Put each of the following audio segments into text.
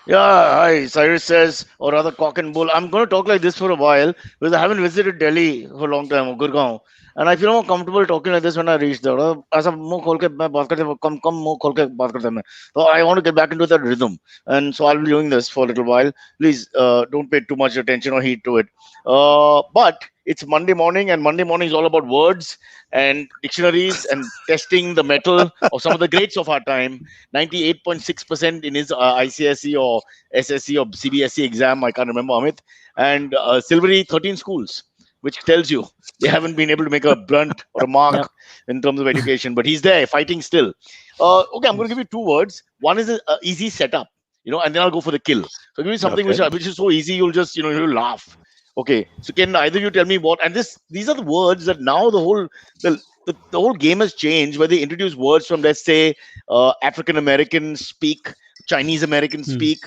Yeah, hi. Cyrus says, or rather, cock and bull. I'm going to talk like this for a while because I haven't visited Delhi for a long time, or Gurgaon, and I feel more comfortable talking like this when I reach there. ऐसा मुंह खोल के मैं बात करते कम कम मुंह खोल के बात करते हैं मैं. So I want to get back into that rhythm, and so I'll be doing this for a little while. Please don't pay too much attention or heed to it. But it's Monday morning, and Monday morning is all about words and dictionaries and testing the metal of some of the greats of our time. 98.6% in his ICSE or SSE or CBSE exam. I can't remember, Amit. And Silvery, 13 schools, which tells you they haven't been able to make a brunt or a mark Yep. in terms of education. But he's there fighting still. Okay, I'm going to give you two words. One is a easy setup, and then I'll go for the kill. So give me something Okay. which is so easy you'll just you'll laugh. Okay, so can either you tell me what? And these are the words that now the whole game has changed, where they introduce words from, let's say, African American speak, Chinese American Hmm. speak,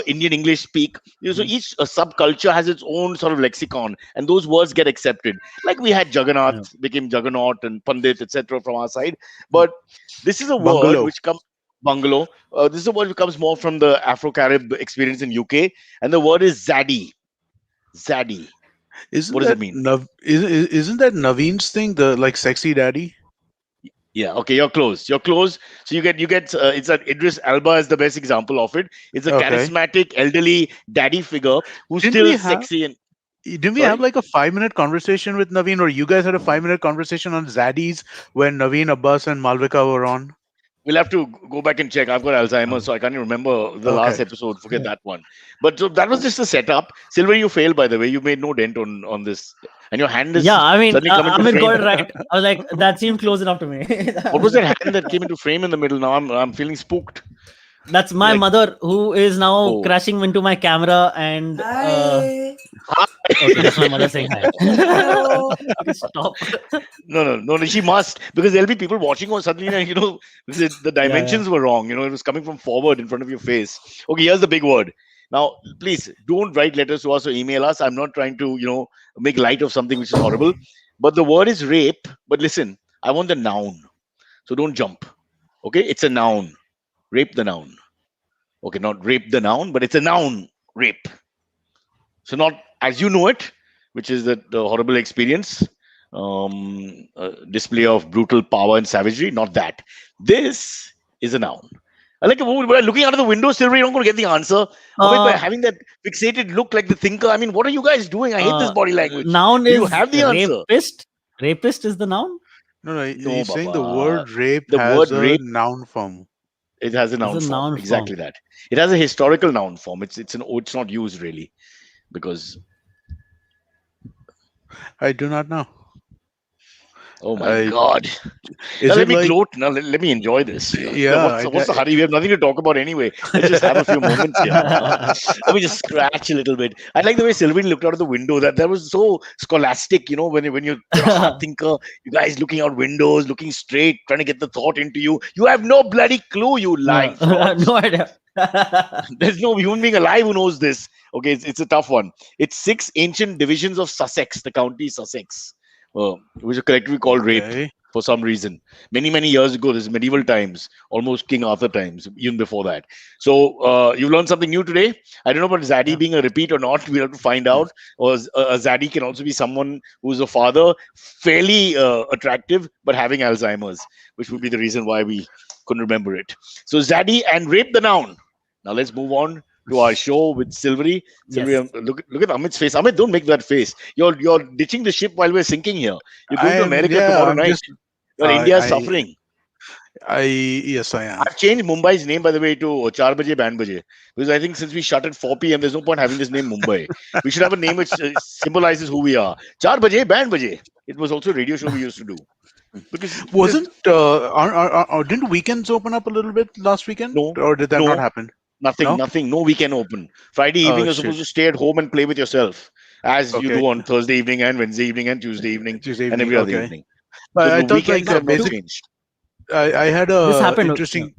Indian English speak. So Hmm. each subculture has its own sort of lexicon, and those words get accepted. Like we had Yep. Jagannath became Juggernaut and Pandit, etc. from our side. But this is a word Bungalow. which comes bungalow. This is a word which comes more from the Afro-Carib experience in UK, and the word is zaddy. Zaddy. What Isn't does it that mean? isn't that Naveen's thing? The like sexy daddy. Yeah, okay, you're close. You're close. So you get it's that Idris Elba is the best example of it. It's a Okay. charismatic elderly daddy figure who's Didn't still we have sexy and didn't we have sorry. like a 5 minute conversation with Naveen, or you guys had a 5 minute conversation on Zaddies when Naveen, Abbas, and Malvika were on? We'll have to go back and check. I've got Alzheimer's, Oh, so I can't even remember the last okay. episode. Forget that one. But so that was just a setup. Silver, you failed by the way. You made no dent on this, and your hand Yeah, is I mean, suddenly come into Amit got frame. it right. I was like, that seemed close enough to me. What was that hand that came into frame in the middle? Now I'm feeling spooked. That's my Like, mother who is now oh, crashing into my camera and Hi. okay, that's my mother saying hi. Hello. Okay, stop. no. She must, because there'll be people watching or suddenly, the Yeah, yeah. dimensions were wrong. It was coming from forward in front of your face. Okay, here's the big word. Now, please don't write letters to us or email us. I'm not trying to, make light of something which is horrible. But the word is rape. But listen, I want the noun. So don't jump. Okay, it's a noun. Rape the noun. Okay, not rape the noun, but it's a noun. Rape. So not as you know it, which is that the horrible experience, display of brutal power and savagery. Not that. This is a noun. I like by looking out of the window, Silver, you're not going to get the answer. Amit, by Uh, having that fixated look like the thinker, I mean, what are you guys doing? I hate this uh, body language. Noun Do you is have the answer? rapist. Rapist is the noun. No, no, No, he's saying the Baba. word rape The has word a rape, noun form. it has a Is noun a form. noun Exactly form. that. It has a historical noun form. It's not used really because I do not know. oh my I God. Now Is let it me like gloat. Now let me enjoy this. yeah? What's the hurry? We have nothing to talk about anyway. Let's just have a few moments here. Let me just scratch a little bit. I like the way Sylvain looked out of the window. That was so scholastic. You're a hard thinker. You guys looking out windows, looking straight, trying to get the thought into you. You have no bloody clue. You lying frauds. No idea. There's no human being alive who knows this. Okay, it's a tough one. It's six ancient divisions of Sussex, the county Sussex, which are collectively called rape okay? for some reason. Many, many years ago, this is medieval times, almost King Arthur times, even before that. So you learned something new today. I don't know about Zaddy Yeah. being a repeat or not. We'll have to find Hmm. out. Or a Zaddy can also be someone who's a father, fairly attractive, but having Alzheimer's, which would be the reason why we couldn't remember it. So Zaddy and rape the noun. Now let's move on to our show with Silvery. Silvery, Yes. look at Amit's face. Amit, don't make that face. You're ditching the ship while we're sinking here. You're going to America tomorrow I'm night. just Well, India is I suffering. I yes I am. I've changed Mumbai's name, by the way, to Char Baje Band Baje, because I think since we shut at 4 p.m., there's no point having this name Mumbai. We should have a name which symbolizes who we are. Char Baje Band Baje. It was also a radio show we used to do because there's Wasn't didn't weekends open up a little bit last weekend, no, or did that not no, happen? nothing, No. nothing, no weekend open. Friday evening, Oh you're shit. supposed to stay at home and play with yourself, as you Okay. do on Thursday evening and Wednesday evening and Tuesday evening Tuesday and evening. every other Okay. evening. So I the thought like weekends have not To basic. changed. I had this a happened. Yeah. interesting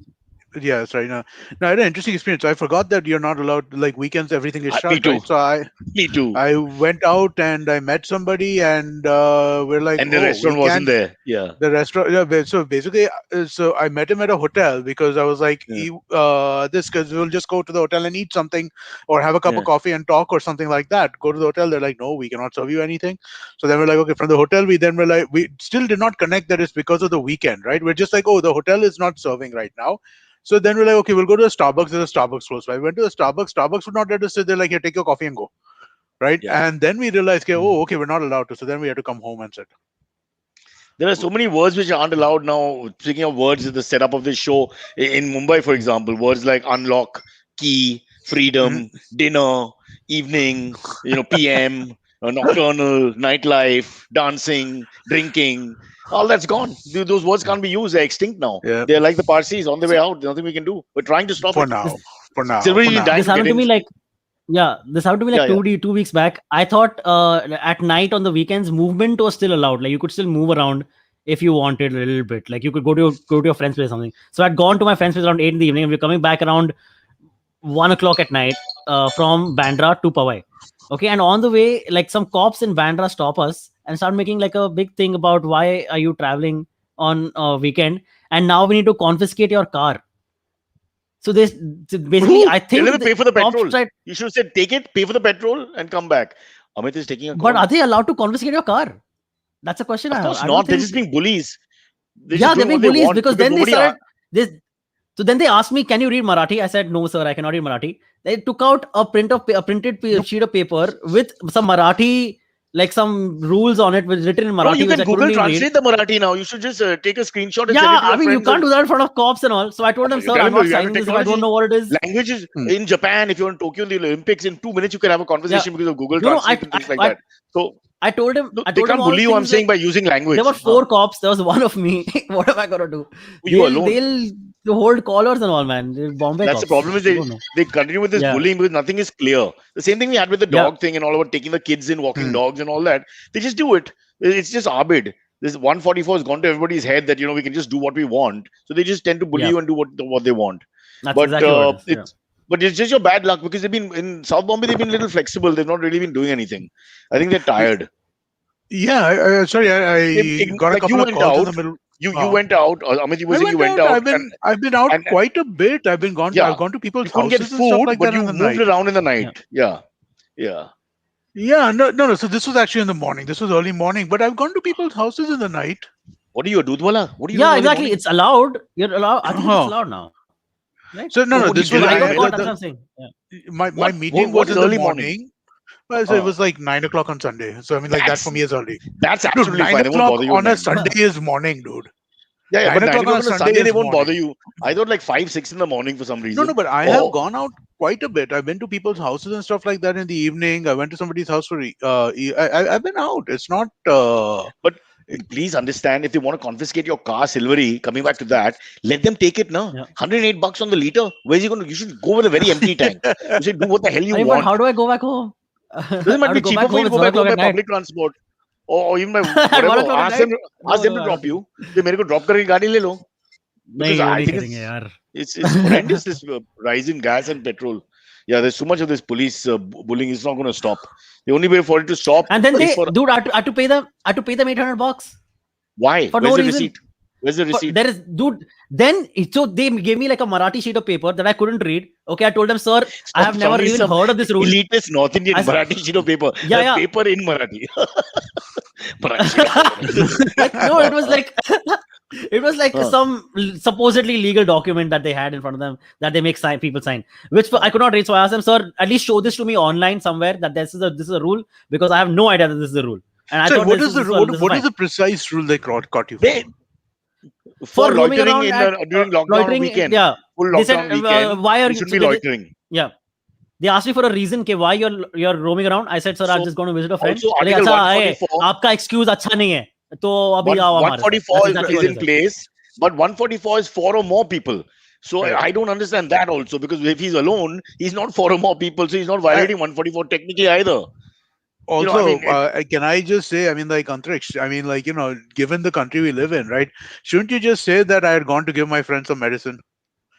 Yeah, sorry. No, no, I had an interesting experience. I forgot that you're not allowed, like, weekends, everything is Me shut, too. right? So Me too. I went out and I met somebody, and we're like, And the oh, we restaurant wasn't can. there. Yeah. The restaurant, yeah. So basically, so I met him at a hotel because I was like, Yeah. this, because we'll just go to the hotel and eat something, or have a cup of Yeah. coffee and talk, or something like that. Go to the hotel. They're like, no, we cannot serve you anything. So then we're like, okay, from the hotel, we then were like, we still did not connect that it's because of the weekend, right? We're just like, oh, the hotel is not serving right now. So then we're like, okay, we'll go to a Starbucks. There's a Starbucks close by. We went to the Starbucks. Starbucks would not let us sit there. Like, here, take your coffee and go, right? Yeah. And then we realized, okay, Mm. oh, okay, we're not allowed to. So then we had to come home and sit. There are so many words which aren't allowed now. Speaking of words, the setup of this show in Mumbai, for example, words like unlock, key, freedom, dinner, evening, PM, nocturnal, nightlife, dancing, drinking, all that's gone. Those words can't be used. They're extinct now. Yeah, They're like the Parsis on the way So out. There's nothing we can do. We're trying to stop for it. now, this for now, Silver for is now. dying this to get happened to in. me like yeah, this happened to me Yeah, like yeah. 2 weeks back. I thought at night on the weekends movement was still allowed. Like you could still move around if you wanted a little bit. Like you could go to your friend's place or something. So I'd gone to my friend's place around 8 in the evening, and we're coming back around 1 o'clock at night from Bandra to Powai. Okay, and on the way, like some cops in Bandra stop us and start making like a big thing about why are you traveling on a weekend, and now we need to confiscate your car. So this so basically, Who? I Tell them to think the pay for the cops petrol. tried. You should have said, take it, pay for the petrol, and come back. Amit is taking a But call. are they allowed to confiscate your car? That's a question I Of have. course I don't not. They're think. just being bullies. They're just Yeah, they're doing being what they bullies want because because then they nobody. started this. So then they asked me, "Can you read Marathi?" I said, "No, sir, I cannot read Marathi." They took out a printed sheet of paper with some Marathi, like some rules on it, was written in No, you Marathi, which can I couldn't Google even read. Translate the Marathi now. You should just take a screenshot and send it Yeah, to I your mean, you friends. can't And do that in front of cops and all. So I told them, you "Sir, tell I'm them not you have the signing this if I don't technology. know what it is." Languages Hmm. in Japan, if you're in Tokyo in the Olympics, in 2 minutes you can have a Yeah, conversation because of Google no, no, Translate and things like I, that. So I told him, no, I they told him can't all bully you. I'm things saying like by using there were language. four cops. There was one of me. What am I gonna do? You alone. They'll hold collars and all, man. They're Bombay That's the cops. problem is You don't know. they continue with this Yeah, bullying because nothing is clear. The same thing we had with the yeah, dog thing and all about taking the kids in, walking Hmm. dogs and all that. They just do it. It's just arbid. This 144 has gone to everybody's head that we can just do what we want. So they just tend to bully yeah. you and do what they want. That's But exactly what it is. Yeah. it's just your bad luck because they've been in South Bombay. They've been a little flexible. They've not really been doing anything. I think they're tired. Yeah, sorry, I got a Like you couple of went calls in out. the middle. You Uh, went out. Amit, you were I saying you went went out. out I've been out and quite a bit. yeah, I've gone to you people's couldn't get houses and stuff food, like but that in you the moved night. around in the Yeah. night. Yeah, yeah. Yeah, no, no, no. So this was actually in the morning. This was early morning, but I've gone to people's houses in the night. What are you, a dudwala? What are you doing Yeah, early exactly. morning? It's allowed. You're allowed. I think it's Uh-huh. allowed now, right? So no, No, no. what are you This was Because I delivering got bread? caught. That's what I'm saying. Yeah. my meeting What was is in the early morning? morning. Well, so it Uh, was like 9 o'clock on Sunday. So I mean, like that for that's me is early. that's Dude, absolutely nine fine. They won't o'clock bother you at on a 9. Sunday is morning, dude. Yeah, yeah, Nine but 9 o'clock on o'clock a on a Sunday Sunday they is won't bother morning. you. I thought like 5, 6 in the morning for some No, no, reason. but I have Oh, gone out quite a bit. I've been to people's houses and stuff like that in the evening. I went to somebody's house for. I've been out. It's not. but please understand if they want to confiscate your car, Silvery, coming back to that, let them take it now. Yeah. $108 on the liter. Where's he going to? You should go with a very empty tank. You should do what the hell you I mean, but want. how do I go back home? Doesn't I matter. have to Be go cheaper back for you home. to It's go one back home o'clock by at night. public transport or even by At whatever. 1 o'clock at night. Ask them No, to no, drop ऐसे नहीं. you. They मेरे को drop करके गाड़ी ले लो. Because नहीं वो I नहीं think करेंगे यार. it's horrendous this rise in gas and petrol. Yeah, there's too much of this police bullying. It's not going to stop. The only way for it to stop And then is they, for dude, I had to pay them. I had to pay them $800 why? for Where's no the reason. receipt? Where's the receipt? There is, dude. Then so they gave me like a Marathi sheet of paper that I couldn't read. Okay, I told them, sir, I have never Probably even some heard of this rule. elitist North Indian I said, Marathi sheet of paper. yeah, yeah. Paper in Marathi. Marathi sheet of paper. Like, no, it was like it was like Huh. some supposedly legal document that they had in front of them that they make people sign, which I could not read. So I asked them, sir, at least show this to me online somewhere that this is a rule, because I have no idea that this is a rule. And I So thought what this is the is what, this is what fine. is the precise rule they caught you for? They, For for roaming loitering around in at during lockdown loitering. weekend, Yeah, full they lockdown said, weekend, why are you you? shouldn't So be loitering. yeah, they asked me for a reason. Okay, why you're roaming around? I said, sir, I'm So just going to visit a friend. also बोले, Article अच्छा है, 144, आपका excuse अच्छा नहीं है, तो अभी आओ हमारे साथ. 144 That's exactly is what they in said. place, but 144 is 4 or more people. So Right. I don't understand that also, because if he's alone, he's not 4 or more people, so he's not violating 144 technically either. I Also, mean, can I just say, I mean, like Antariksh, I mean, like, given the country we live in, right? Shouldn't you just say that I had gone to give my friend some medicine?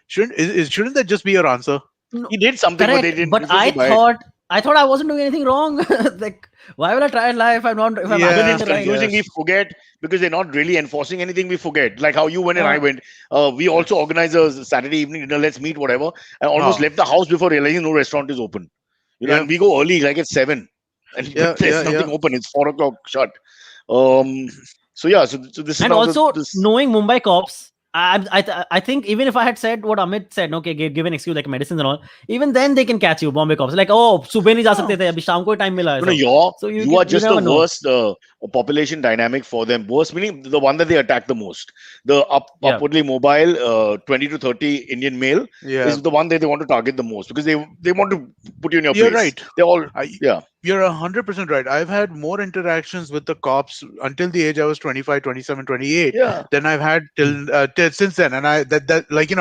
Shouldn't that just be your answer? No, He did something, but they correct. didn't But refuse to buy it. I thought I wasn't doing anything wrong. Like, why will I try and lie if I'm And then actually Yeah, in it's the I right? confusing. We guess. forget because they're not really enforcing anything. We forget, like how you went and I Uh, went. We also organized a Saturday evening dinner. Let's meet, whatever. I almost Huh. left the house before realizing no restaurant is open. Yeah, And we go early, like at 7, and but yeah, there's yeah, nothing yeah. open. It's 4 o'clock shut. Um. So yeah. So this is and now also this. knowing Mumbai cops, I think even if I had said what Amit said, okay, give an excuse like medicines and all, even then they can catch you, Bombay cops. Like, oh, सुबह नहीं जा Oh, सकते थे, अभी शाम को time मिला है No, no, सब. So you are you just the never know. worst population dynamic for them. Worst meaning the one that they attack the most. The Yeah, upwardly mobile 20 to 30 Indian male yeah. is the one that they want to target the most because they want to put you in your You're place. right. They're all I, yeah. you're 100% right. I've had more interactions with the cops until the age I was 25, 27, 28 Yeah. than I've had Hmm. till since then. And that like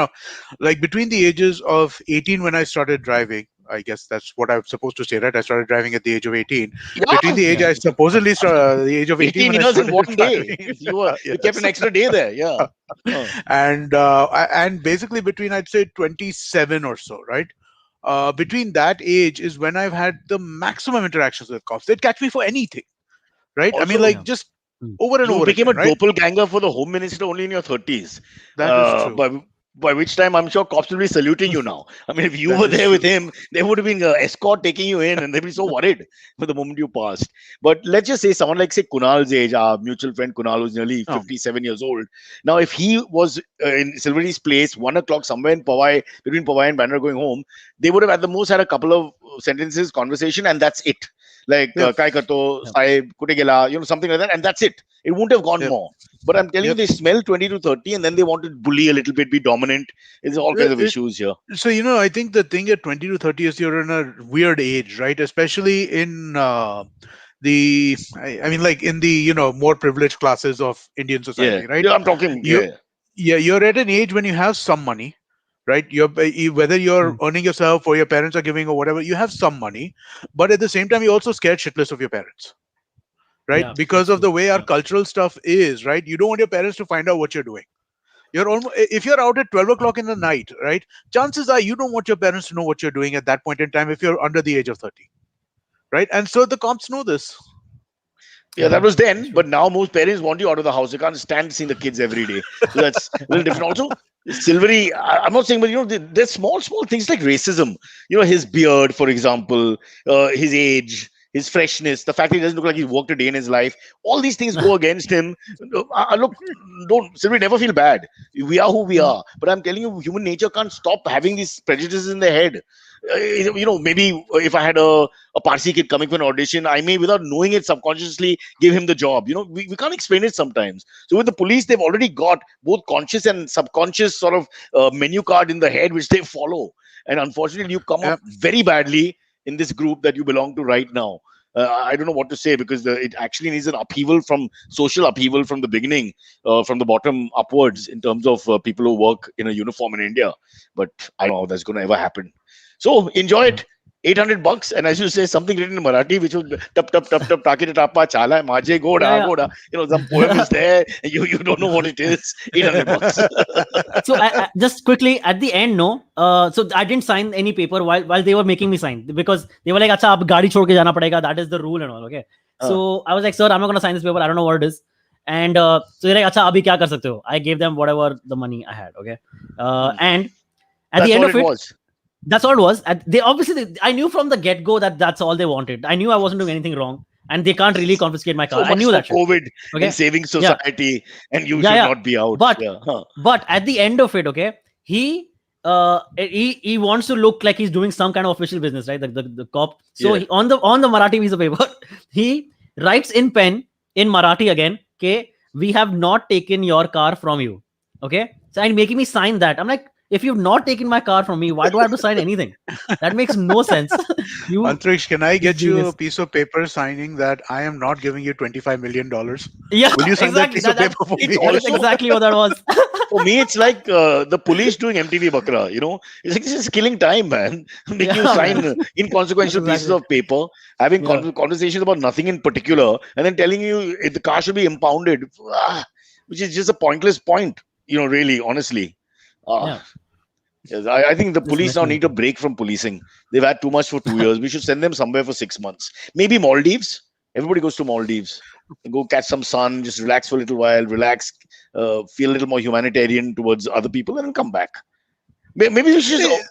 like between the ages of 18 when I started driving. I guess that's what I'm supposed to say, right? I started driving at the age of 18. Between Yeah. the age yeah. I supposedly the age of 18 18 when I years in started one day. driving. You kept Yes. an extra day there. Yeah. Huh. And basically between I'd say 27 or so, right? Between that age is when I've had the maximum interactions with cops. They'd catch me for anything, right? I mean, Also, like Yeah. just Hmm. over and you over became a again, right? doppelganger for the home minister only in your 30s. That is Uh, true. by, by which time I'm sure cops will be saluting you now. I mean, if you That were is there with true. him, there would have been an escort taking you in and they'd be so worried for the moment you passed. But let's just say someone like, say, Kunal's age, our mutual friend Kunal, who's nearly Oh, 57 years old. Now, if he was in Silveri's place, 1 o'clock somewhere in Powai, between Powai and Bandra going home, they would have at the most had a couple of sentences, conversation, and that's it. Like, yeah, Kai Karto, Yeah. Sahib, Kute Gela, something like that, and that's it. It wouldn't have gone yep, more. But I'm telling you, yep. they smell 20 to 30 and then they want to bully a little bit, be dominant. There's all kinds of It, issues here. so I think the thing at 20 to 30 is you're in a weird age, right? Especially in I mean, like in the more privileged classes of Indian Yeah. society, right? Yeah, I'm talking. You Yeah. Yeah, you're at an age when you have some money, right? Whether you're Hmm. earning yourself or your parents are giving or whatever, you have some money, but at the same time, you're also scared shitless of your parents, right? Yeah, Because that's of true. the way our Yeah. cultural stuff is, right? You don't want your parents to find out what you're doing. You're almost if you're out at 12 o'clock in the night, right? Chances are you don't want your parents to know what you're doing at that point in time if you're under the age of 30, right? And so the cops know this. Yeah, that Yeah, was that's then. true. But now most parents want you out of the house. They can't stand seeing the kids every day. So that's a little different. Also, Silvery, I'm not saying, but there's small things like racism. His beard, for example, his age, his freshness, the fact that he doesn't look like he's worked a day in his life. All these things go against him. Look, don't Silvery, never feel bad. We are who we Hmm. are. But I'm telling you, human nature can't stop having these prejudices in their head. Maybe if I had a Parsi kid coming for an audition, I may, without knowing it, subconsciously give him the job. We can't explain it sometimes. So with the police, they've already got both conscious and subconscious sort of menu card in the head, which they follow. And unfortunately, you come up Yeah, very badly in this group that you belong to right now. I don't know what to say because it actually needs an upheaval from social upheaval from the beginning, from the bottom upwards in terms of people who work in a uniform in India. But I don't know how that's going to ever happen. So enjoy Yeah. it. $800, and as you say, something written in Marathi, which was tap tap tap tap takita tapa chala maje goda Yeah, goda. Some poem is there, and you don't know what it is. $800. so just quickly at the end, no. So I didn't sign any paper while they were making me sign because they were like, "Acha, ab gaadi chhod ke jana padega." That is the rule and all. Okay. Uh, So I was like, "Sir, I'm not gonna sign this paper. I don't know what it is." And so they're like, "Acha, abhi kya kar sakte ho?" I gave them whatever the money I had. Okay. And at the that's end all of it it, was. that's all it was. They obviously, I knew from the get go that that's all they wanted. I knew I wasn't doing anything wrong, and they can't really confiscate my car. So I much knew for that shit. COVID and Okay. saving Yeah. society, and you Yeah. should Yeah. not be out. But Yeah. Huh. but at the end of it, okay, he wants to look like he's doing some kind of official business, right? The cop. So Yeah. on the Marathi piece of paper, he writes in pen in Marathi again, okay, we have not taken your car from you. Okay. So and making me sign that. I'm like, if you've not taken my car from me, why do I have to sign anything? That makes no sense. You Antrix, can I get you a genius. piece of paper signing that I am not giving you $25 million? Yeah, Will you sign that exactly. piece of paper for It's me? That is also exactly what that was. for me. It's like the police doing MTV Bakra. It's like this is killing time, man. Making you Yeah, man. sign inconsequential pieces Exactly. of paper, having Yeah. conversations about nothing in particular, and then telling you if the car should be impounded, which is just a pointless point. Really, honestly. Uh, Yeah. Yes, I think the This police now message. need a break from policing. They've had too much for 2 years. We should send them somewhere for 6 months. Maybe Maldives. Everybody goes to Maldives. Go catch some sun, just relax for a little while, relax, feel a little more humanitarian towards other people, and then come back. Maybe we should just,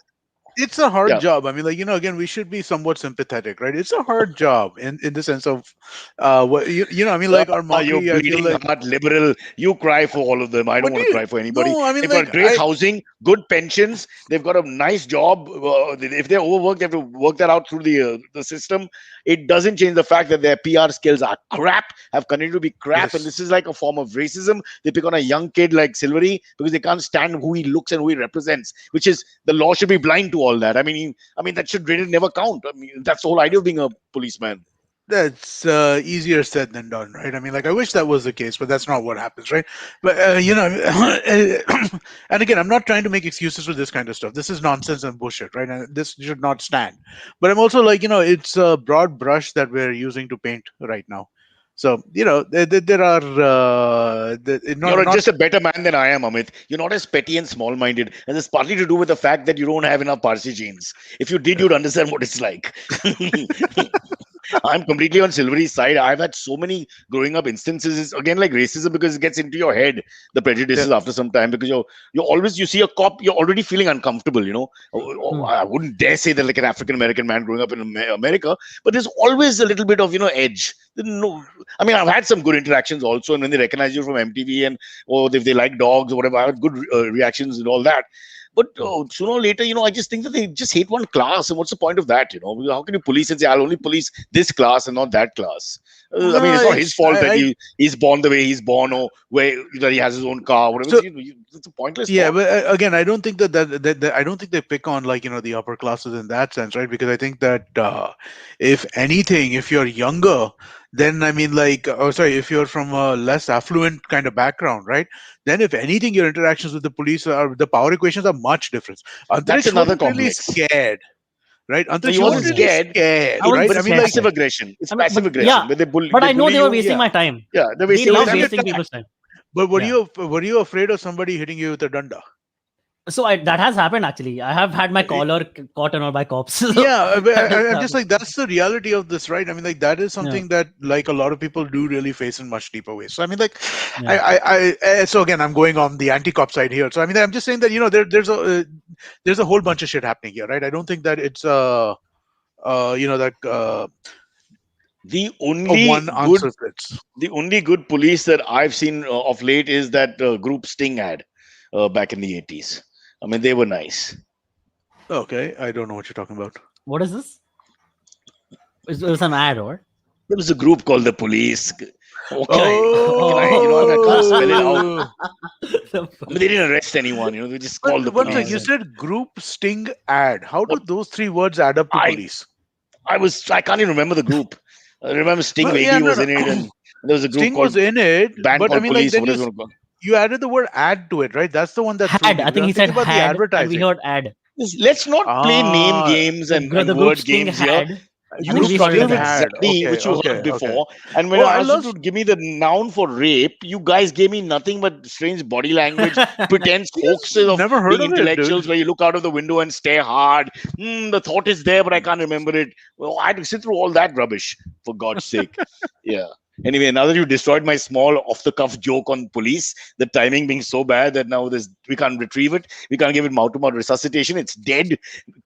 It's a hard yeah. job. I mean, like, again, we should be somewhat sympathetic, right? It's a hard job in the sense of, what I mean, like our You're mockery. I feel bleeding like, heart, liberal. You cry for all of them. I don't what do want to you? cry for anybody. No, I mean, They've got like, great housing, good pensions. They've got a nice job. If they're overworked, they have to work that out through the system. It doesn't change the fact that their PR skills are crap, have continued to be crap, and yes. this is like a form of racism. They pick on a young kid like Silvery because they can't stand who he looks and who he represents. Which is the law should be blind to all that. I mean that should really never count. I mean that's the whole idea of being a policeman. That's easier said than done, right? I mean, like, I wish that was the case, but that's not what happens, right? But and again, I'm not trying to make excuses for this kind of stuff. This is nonsense and bullshit, right? And this should not stand. But I'm also like, it's a broad brush that we're using to paint right now. So there are You're not just a better man than I am, Amit. You're not as petty and small-minded, and it's partly to do with the fact that you don't have enough Parsi genes. If you did, you'd understand what it's like. I'm completely on Silvery's side. I've had so many growing up instances. It's again like racism because it gets into your head, the yeah. prejudices after some time. Because you're always you see a cop, you're already feeling uncomfortable. I wouldn't dare say that like an African American man growing up in America, but there's always a little bit of edge. No, I mean I've had some good interactions also, and when they recognize you from MTV and or if they like dogs or whatever, I have good reactions and all that. But sooner or later, I just think that they just hate one class. And what's the point of that? How can you police and say, I'll only police this class and not that class? I mean, No, it's not his it's fault that I he's born the way he's born or where that he has his own car. Whatever. so It's a pointless yeah, talk. but again, I don't think that I don't think they pick on, like, the upper classes in that sense, right? Because I think that if anything, if you're younger, then I mean, like, oh, sorry, if you're from a less affluent kind of background, right? Then if anything, your interactions with the police are the power equations are much different. That's Antariksh another wasn't really complex. scared, right? No, he Antariksh wasn't wasn't really scared. scared, I wasn't right? But I it's mean, scared, like, passive sir. aggression. It's I mean, passive yeah, aggression where but they I know bully they were you. wasting yeah, my time. Yeah, they're They wasting your love time. wasting people's time. but Yeah. were you afraid of somebody hitting you with a danda? So that has happened actually. I have had my collar caught and all by cops. So Yeah, that has I'm just happened. like, that's the reality of this, right? I mean, like, that is Yeah, something that, like, a lot of people do really face in much deeper ways. So I mean, like, yeah. so again, I'm going on the anti-cop side here. So I mean, I'm just saying that there's a whole bunch of shit happening here, right? I don't think that it's that The a only one good answer fits. the only good police that I've seen of late is that group Sting had back in the 80s. I mean, they were nice. Okay, I don't know what you're talking about. What is this? It was an ad or? There was a group called the Police. What can I can't spell it out. I mean, they didn't arrest anyone. They just called the One thing, police. you Oh, said group sting ad. How do What those three words add up to I police? I can't even remember the group. I remember Sting Well, yeah, Vegi no, was no. in it, and there was a group Sting was called in it, band but I called mean, like, Police. then Whatever you want to call it. you added the word ad to it, right? That's the one that threw had. me. I Because think I'm he said thinking about the had, and we advertising. heard ad. Let's not play name Ah, games and The group word Sting games here. had. I You think we heard it struggle as with ad. Zaddy, Okay, which you okay, heard okay. before. And when Oh, I I asked you lost. to give me the noun for rape, you guys gave me nothing but strange body language, pretense Yes, hoaxes of never heard being of it, dude. intellectuals where you look out of the window and stare hard. The thought is there, but I can't remember it. Well, I had to sit through all that rubbish, for God's sake. Yeah. Anyway, now that you destroyed my small off-the-cuff joke on police, the timing being so bad that now we can't retrieve it. We can't give it mouth-to-mouth resuscitation. It's dead.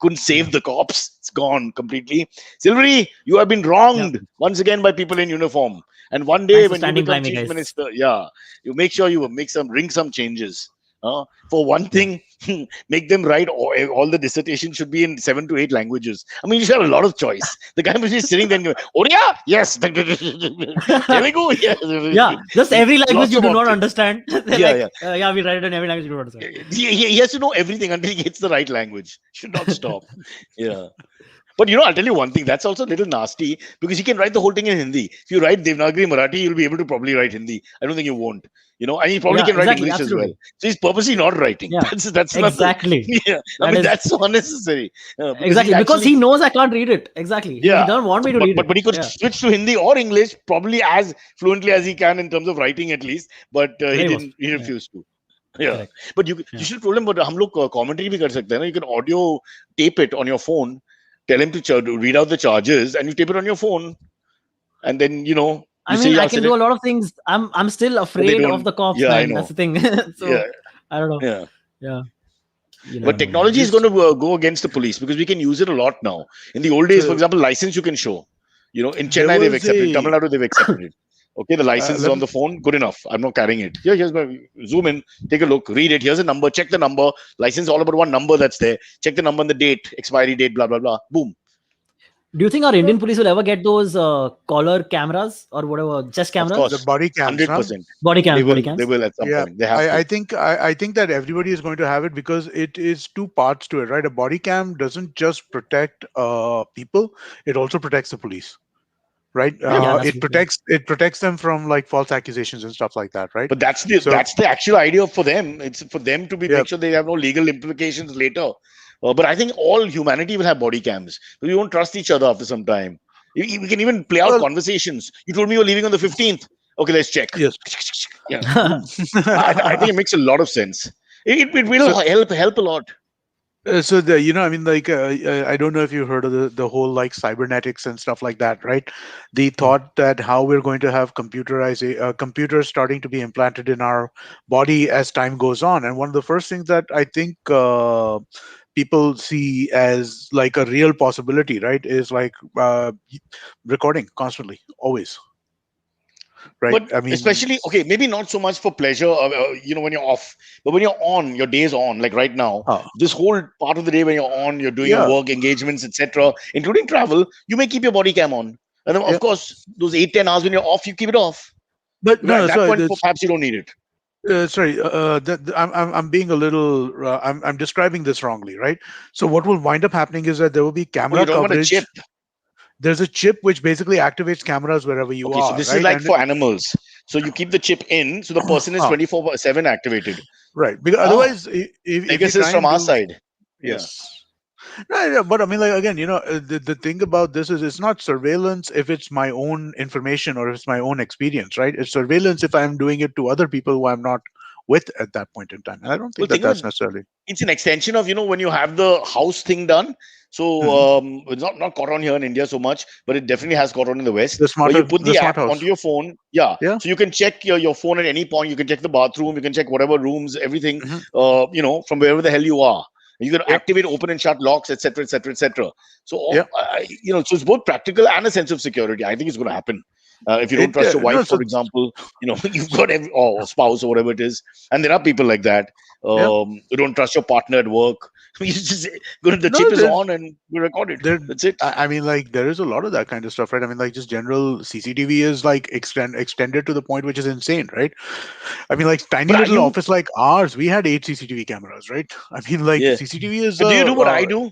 Couldn't save the cops. It's gone completely. Silvery, you have been Yeah. wronged once again by people in uniform. And one day Thanks for when you standing by become me, chief guys. minister, yeah, you make sure you ring some changes. For one thing, make them write all the dissertation should be in 7 to 8 languages. I mean, you should have a lot of choice. The guy must be sitting there and going, Oriya? Yes. Telugu? Yes. Yeah, just every language Lots you of do not options. understand. They're Yeah, like, yeah, we write it in every language you don't understand. He has to know everything until he gets the right language. Should not stop. Yeah. But I'll tell you one thing, that's also a little nasty because he can write the whole thing in Hindi. If you write Devanagari Marathi, you'll be able to probably write Hindi. I don't think you won't. And he probably Yeah, can write exactly, English as well. absolutely. So he's purposely not writing. Yeah, That's not exactly. yeah. I That mean is that's so unnecessary. exactly because he knows I can't read it. Exactly. He yeah. doesn't want me to but, read but it. but he could Yeah, switch to Hindi or English probably as fluently as he can in terms of writing at least. But he very didn't. most. He Yeah. refused to. Yeah, Correct. but you Yeah. should tell him. But हम लोग commentary भी कर सकते हैं ना. You can audio tape it on your phone. Tell him to read out the charges, and you tape it on your phone, and then I you say mean, I yeah, can said do it, a lot of things. I'm still but they afraid of don't. the cops, Yeah, I man. That's know. the thing. Yeah, So I don't know. yeah. Yeah, you But never know, man. technology is This going to go against the police because we can use it a lot now. In the old days, for so example, license you can show. In there Chennai they've was accepted. In a Tamil Nadu they've accepted it. Okay, the license is let on me the phone. Good enough. I'm not carrying it. Here, here's my zoom in. Take a look. Read it. Here's a number. Check the number. License is all about one number that's there. Check the number and the date, expiry date, blah blah blah. Boom. Do you think our Indian police will ever get those collar cameras or whatever, chest Of cameras, the course, body cams, hundred no? percent. body They cams, body will. They cams? will at some Yeah, point. They have I to. think I think that everybody is going to have it because it is two parts to it, right? A body cam doesn't just protect people; it also protects the police, right? Yeah. Yeah, that's It true. Yeah. protects them from like false accusations and stuff like that, right? But So that's the actual idea for them. It's for them to be yeah, make sure they have no legal implications later. But I think all humanity will have body cams. We won't trust each other after some time. We can even play out well, conversations. You told me you're leaving on the 15th. Okay, let's check. yes. Yeah, boom. I think it makes a lot of sense. It will So help a lot. so I mean, like, I don't know if you heard of the whole like cybernetics and stuff like that, right? The Hmm. thought that how we're going to have computers starting to be implanted in our body as time goes on, and one of the first things that I think people see as like a real possibility, right, is like recording constantly, always, right? But I mean, especially, okay, maybe not so much for pleasure, when you're off, but when you're on, your day's on, like right now, oh, this whole part of the day when you're on, you're doing your yeah, work, engagements, etc., including travel, you may keep your body cam on. And then, yeah, of course, those 8, 10 hours when you're off, you keep it off. but Because no, at no, that so point, it's perhaps you don't need it. sorry, I'm being a little I'm describing this wrongly, right? So what will wind up happening is that there will be Oh, you're camera talking about a chip. coverage. There's a chip which basically activates cameras wherever you Okay, so are, this is right? like And for animals. So you keep the chip in, so the person is huh, 24/7 activated. right, because Ah, otherwise, if you Pegasus try from and our do side. Yeah. yes. Right, yeah, but I mean, like again, the thing about this is it's not surveillance if it's my own information or if it's my own experience, right? It's surveillance if I'm doing it to other people who I'm not with at that point in time. And I don't Well, think that think of that's it. necessarily. It's an extension of when you have the house thing done. So Mhm. it's not caught on here in India so much, but it definitely has caught on in the West, The where smart you put the the smart app house. onto your phone. Yeah, Yeah. so you can check your phone at any point. You can check the bathroom. You can check whatever rooms, everything. Hmm. From wherever the hell you are. You can Yep. activate, open and shut locks, etc., etc., etc. So Yep. so it's both practical and a sense of security. I think it's going to happen. If you don't It trust your no. wife, So for example, you've got or spouse or whatever it is, and there are people like that. yeah. You don't trust your partner at work. You just the No, chip is on and we record it. there. That's it. I mean, like there is a lot of that kind of stuff, right? I mean, like just general CCTV is like extended to the point which is insane, right? I mean, like tiny But are little you? office like ours, we had 8 CCTV cameras, right? I mean, like Yeah. CCTV is But do you do what I do?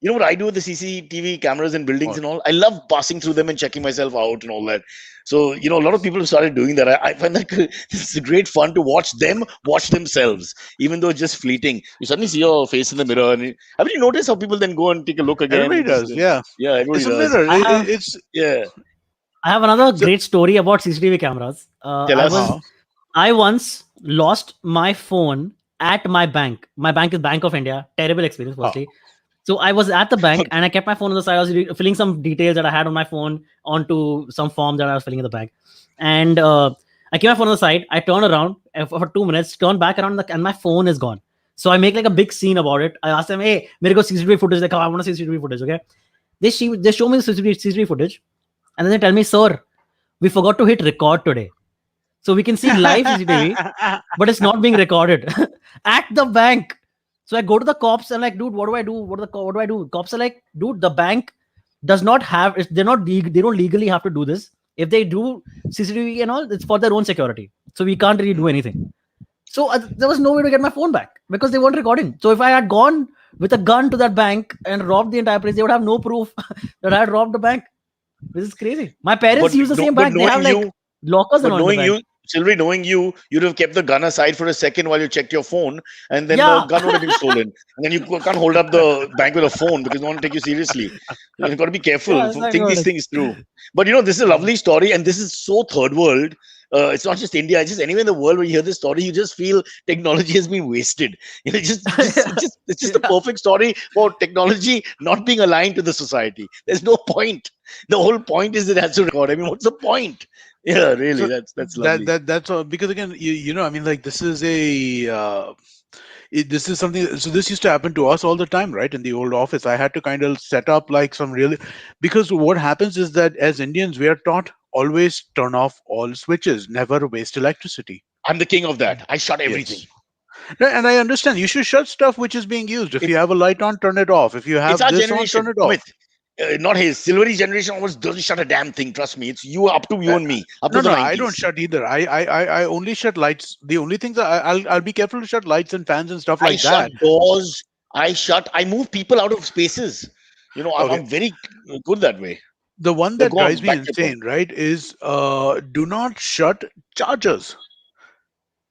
You know what I do with the CCTV cameras in buildings what? and all? I love passing through them and checking myself out and all that. So, a lot of people have started doing that. I find that it's great fun to watch them watch themselves, even though it's just fleeting. You suddenly see your face in the mirror. And haven't you noticed how people then go and take a look Everybody again? does, yeah. Yeah, everybody It's a does. mirror. I have It's Yeah. I have another so, great story about CCTV cameras. Tell us. I once lost my phone at my bank. My bank is Bank of India. Terrible experience, huh. firstly. So I was at the bank and I kept my phone on the side. I was filling some details that I had on my phone onto some form that I was filling in the bank. And I keep my phone on the side. I turn around for 2 minutes, turn back around, and my phone is gone. So I make like a big scene about it. I ask them, "Hey, mere ko CCTV footage dekha. I want to see CCTV footage." Okay, they show me the CCTV footage, and then they tell me, "Sir, we forgot to hit record today, so we can see live CCTV, but it's not being recorded at the bank." So I go to the cops and like, dude, what do I do? What do I do? Cops are like, dude, the bank does not have. They don't legally have to do this. If they do CCTV and all, it's for their own security. So we can't really do anything. So there was no way to get my phone back because they weren't recording. So if I had gone with a gun to that bank and robbed the entire place, they would have no proof that I had robbed the bank. This is crazy. My parents But use the no, same but bank. They have knowing like you, lockers and but all in the knowing bank. you, Sylvie, knowing you, you'd have kept the gun aside for a second while you checked your phone, and then the Yeah. gun would have been stolen. And then you can't hold up the bank with a phone because no one will take you seriously. You've got to be Yeah, careful. exactly Think what these it is. things through. But this is a lovely story, and this is so third world it's not just India, it's just anywhere in the world where you hear this story, you just feel technology has been wasted. It's just a perfect story for technology not being aligned to the society. There's no point. The whole point is it has to record. I mean, what's the point? Yeah, really, So that's lovely. that's all, because again, I mean, like, this is a this is something. So this used to happen to us all the time, right? In the old office, I had to kind of set up like some really, because what happens is that as Indians, we are taught always turn off all switches, never waste electricity. I'm the king of that. I shut everything. Yes. And I understand you should shut stuff which is being used. If you It's have a light on, turn it off. If you it's have our this on, turn generation, it Amit. off. Not his. Silvery generation almost doesn't shut a damn thing. Trust me. It's you up to you Uh, and me, up to No, the no, I don't 90s. shut either. I only shut lights. The only things I'll be careful to shut lights and fans and stuff I like shut that. doors. I move people out of spaces. Okay. I'm very good that way. The one But that go drives on, me back to your point. insane, right, is do not shut chargers.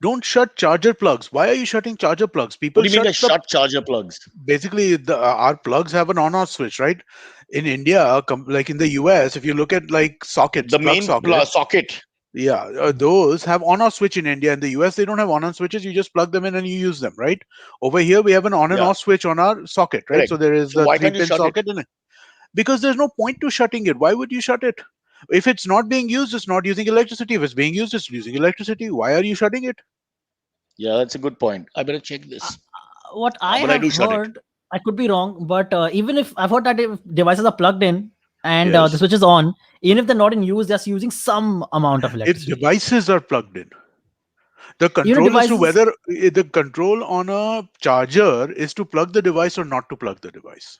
Don't shut charger plugs. Why are you shutting charger plugs? What People do you mean shut by the shut charger plugs? basically our plugs have an on-off switch, right? In India, like in the US, if you look at like sockets, The plug main sockets, socket. yeah, those have on-off switch. In India. In the US, they don't have on-off switches. You just plug them in and you use them, right? Over here, we have an on and Yeah, off switch on our socket, right? correct. So there is So the why can't you three-pin shut it? socket in it. Because there's no point to shutting it. Why would you shut it? If it's not being used, it's not using electricity. If it's being used, it's using electricity. Why are you shutting it? Yeah, that's a good point. I better check Uh, this. what I But I have do shut it. heard, I could be wrong, but even if I've heard that if devices are plugged in and the Yes. switch is on, even if they're not in use, they're using some amount of If electricity. devices are plugged in, the You know, control is to devices. whether the control on a charger is to plug the device or not to plug the device.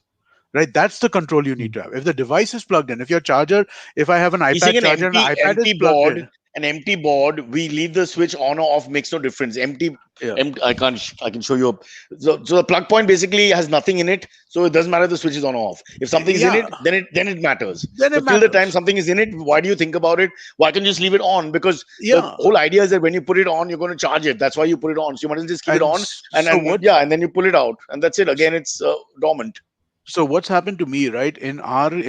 Right? That's the control you need to have. If the device is plugged in, if your charger, if I have an He's saying iPad an charger and the iPad is empty plugged board, in, an empty board. We leave the switch on or off makes no difference. yeah, I can't. I can show you. So the plug point basically has nothing in it, so it doesn't matter if the switch is on or off. If something is in yeah, it, then it matters. then So it till the time matters. something is in it, why do you think about it? Why can't you just leave it on? Because the Yeah. whole idea is that when you put it on, you're going to charge it. That's why you put it on. So you might as well just keep it And on, so what yeah, and then you pull it out, and that's it. Again, it's dormant. so what's happened to me, right, in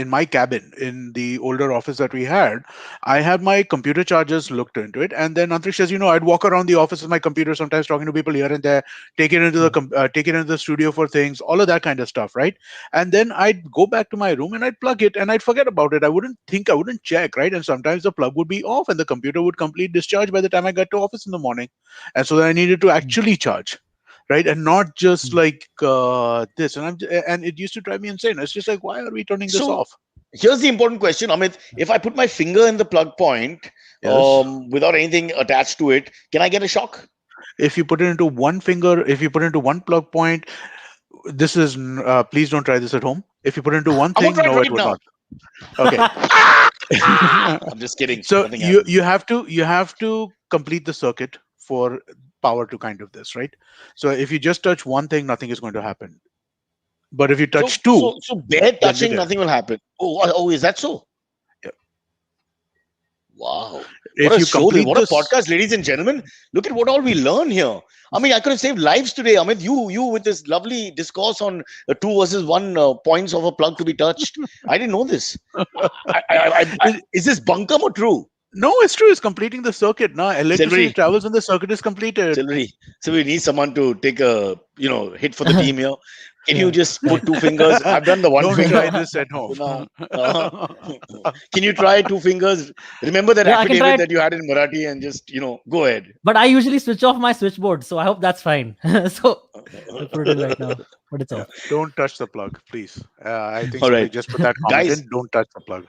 my cabin in the older office that we had, I had my computer chargers looked into it, and then Antrish says, I'd walk around the office with my computer, sometimes talking to people here and there, take it into the Yeah. take it into the studio for things, all of that kind of stuff, right? And then I'd go back to my room and I'd plug it and I'd forget about it. I wouldn't check, right? And sometimes the plug would be off and the computer would complete discharge by the time I got to office in the morning, and so then I needed to Mm, actually charge, right, and not just mm. like this. And it used to drive me insane. It's just like, why are we turning this So off? here's the important question, Amit. If I put my finger in the plug point Yes. without anything attached to it, can I get a shock? If you put it into one finger, if you put it into one plug point, this is please don't try this at home. If you put it into one I'm gonna thing, try it no, it right would now. not. Okay. I'm just kidding. So Nothing you happened. you have to complete the circuit for power to kind of this, right? So if you just touch one thing, nothing is going to happen. But if you So touch two, bare then you touching, get. nothing will happen. Is that so? Yeah. Wow. What If a you show. complete What a this, podcast, ladies and gentlemen. Look at what all we learn here. I mean, I could have saved lives today. Amit, you with this lovely discourse on two versus one points of a plug to be touched. I didn't know this. Is this bunkum or true? no, it's true. It's completing the circuit. Now electricity Silvery, travels when the circuit is completed. Silvery. So we need someone to take a hit for the team here. Can you Yeah. just Right. put two fingers? I've done the one Don't try finger. this at home. So now, can you try two fingers? Remember that Yeah, I can try affidavit it, that you had in Marathi and just go ahead. but I usually switch off my switchboard, so I hope that's fine. So I'll put it in right now, but it's Yeah. off. Don't touch the plug, please. I think All somebody right, just put that comment guys. in. Don't touch the plug.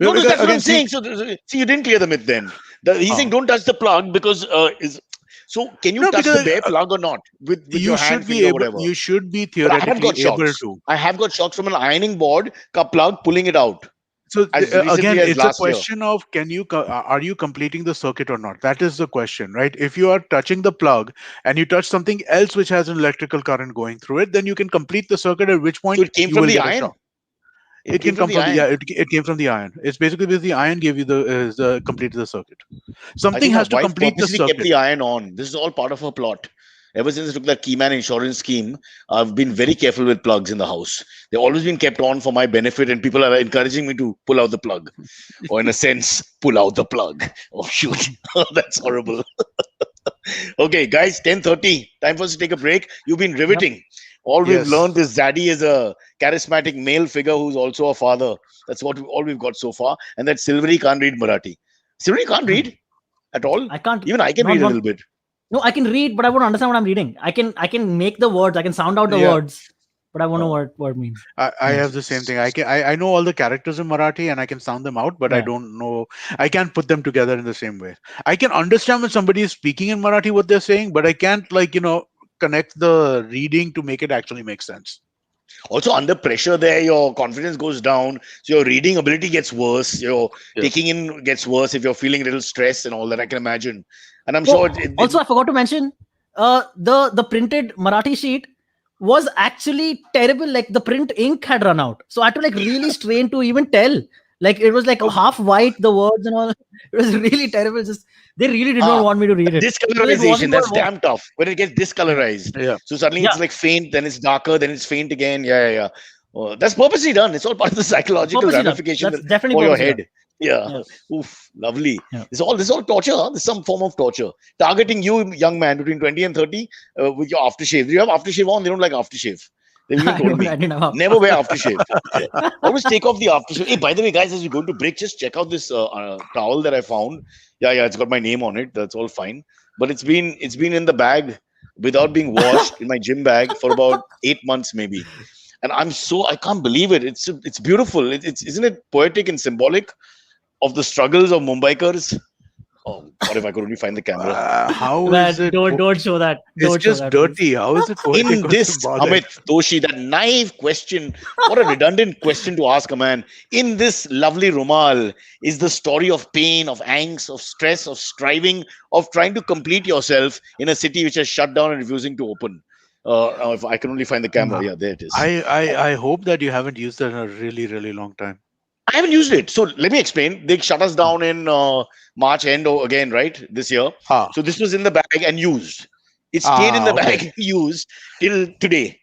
No, no, Because that's what I'm again, see, saying. So, see, you didn't clear the myth then. He's saying uh, don't touch the plug because is so. Can you no, touch the because bare plug or not with your hand, finger, whatever? you should be But I have got theoretically able shocks. to. I have got shocks from an ironing board ka plug pulling it out So as recently again, as it's a last year. question of are you completing the circuit or not? That is the question, right? If you are touching the plug and you touch something else which has an electrical current going through it, then you can complete the circuit. At which So point it came you from will the get a iron. shock. It It came can from come the from the iron. it came from the iron. It's basically because the iron gave you the completed the circuit. I Something think my has to wife complete the purposely kept circuit. the iron on. This is all part of her plot. Ever since I took that Keyman insurance scheme, I've been very careful with plugs in the house. They've always been kept on for my benefit, and people are encouraging me to pull out the plug, or in a sense, pull out the plug. Oh shoot, that's horrible. Okay, guys, 10:30. Time for us to take a break. You've been Yep. riveting. All we've Yes. learned is Zaddy is a charismatic male figure who's also a father. That's all we've got so far. And that Silvery can't read Marathi. Silvery can't read at all. I can't. Even I can Not read a one. little bit. No, I can read, but I won't understand what I'm reading. I can make the words. I can sound out the Yeah. words, but I won't know Uh, what word means. I Yeah. have the same thing. I know all the characters in Marathi and I can sound them out, but I Yeah. don't know. I can't put them together in the same way. I can understand when somebody is speaking in Marathi what they're saying, but I can't connect the reading to make it actually make sense. Also, under pressure, there your confidence goes down. So your reading ability gets worse. Your Yes. taking in gets worse if you're feeling a little stressed and all that. I can imagine. And I'm Oh, sure also, I forgot to mention, the printed Marathi sheet was actually terrible. Like the print ink had run out, so I had to like really strain to even tell. Like it was like Oh. half white, the words and all. It was really terrible. Just they really did not want me to read it. discolorization, that's damn tough when it gets discolorized. Yeah. So suddenly Yeah. it's like faint, then it's darker, then it's faint again. Yeah. Oh, that's purposely done. It's all part of the psychological Purposely done. ramification That's definitely for your purposely head. Yeah. Yeah. Oof, lovely. Yeah. This all torture. Huh? There's some form of torture targeting you, young man, between 20 and 30 with your aftershave. Do you have aftershave on? They don't like aftershave. They've even told me. I didn't have Never wear aftershave. Always take off the aftershave. Hey, by the way, guys, as we go to break, just check out this towel that I found. Yeah, it's got my name on it. That's all fine. But it's been in the bag without being washed in my gym bag for about 8 months maybe. And I can't believe it. It's beautiful. It's isn't it poetic and symbolic of the struggles of Mumbaikars? Oh, what if I could only find the camera? How Man, is it? don't show that. It's Don't show just that, please. dirty. How is it poetic In or this, symbolic? Amit Doshi, that naive question, what a redundant question to ask a man. In this lovely Rumal is the story of pain, of angst, of stress, of striving, of trying to complete yourself in a city which has shut down and refusing to open. If I can only find the camera. Yeah, there it is. I hope that you haven't used that in a really, really long time. I haven't used it. So let me explain. They shut us down in March end again, right? This year. Ah. So this was in the bag and used. It stayed in the okay. bag and used till today.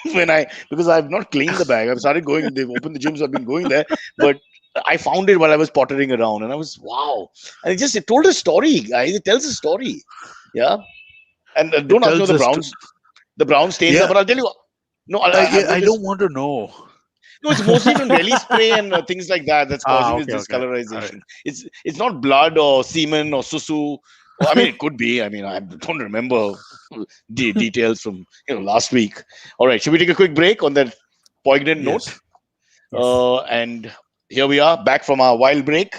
Because I've not cleaned the bag. I've started going, they've opened the gyms, I've been going there. But I found it while I was pottering around and I was, wow. And it told a story, guys. It tells a story. Yeah. And don't ask me what the brown stains Yeah. are, but I'll tell you. No, I don't want to know. No, it's mostly from belly spray and things like that that's causing this okay. discolorization. It's not blood or semen or susu. I mean, it could be. I mean, I don't remember the details from last week. All right, should we take a quick break on that poignant note? Yes. And here we are back from our wild break.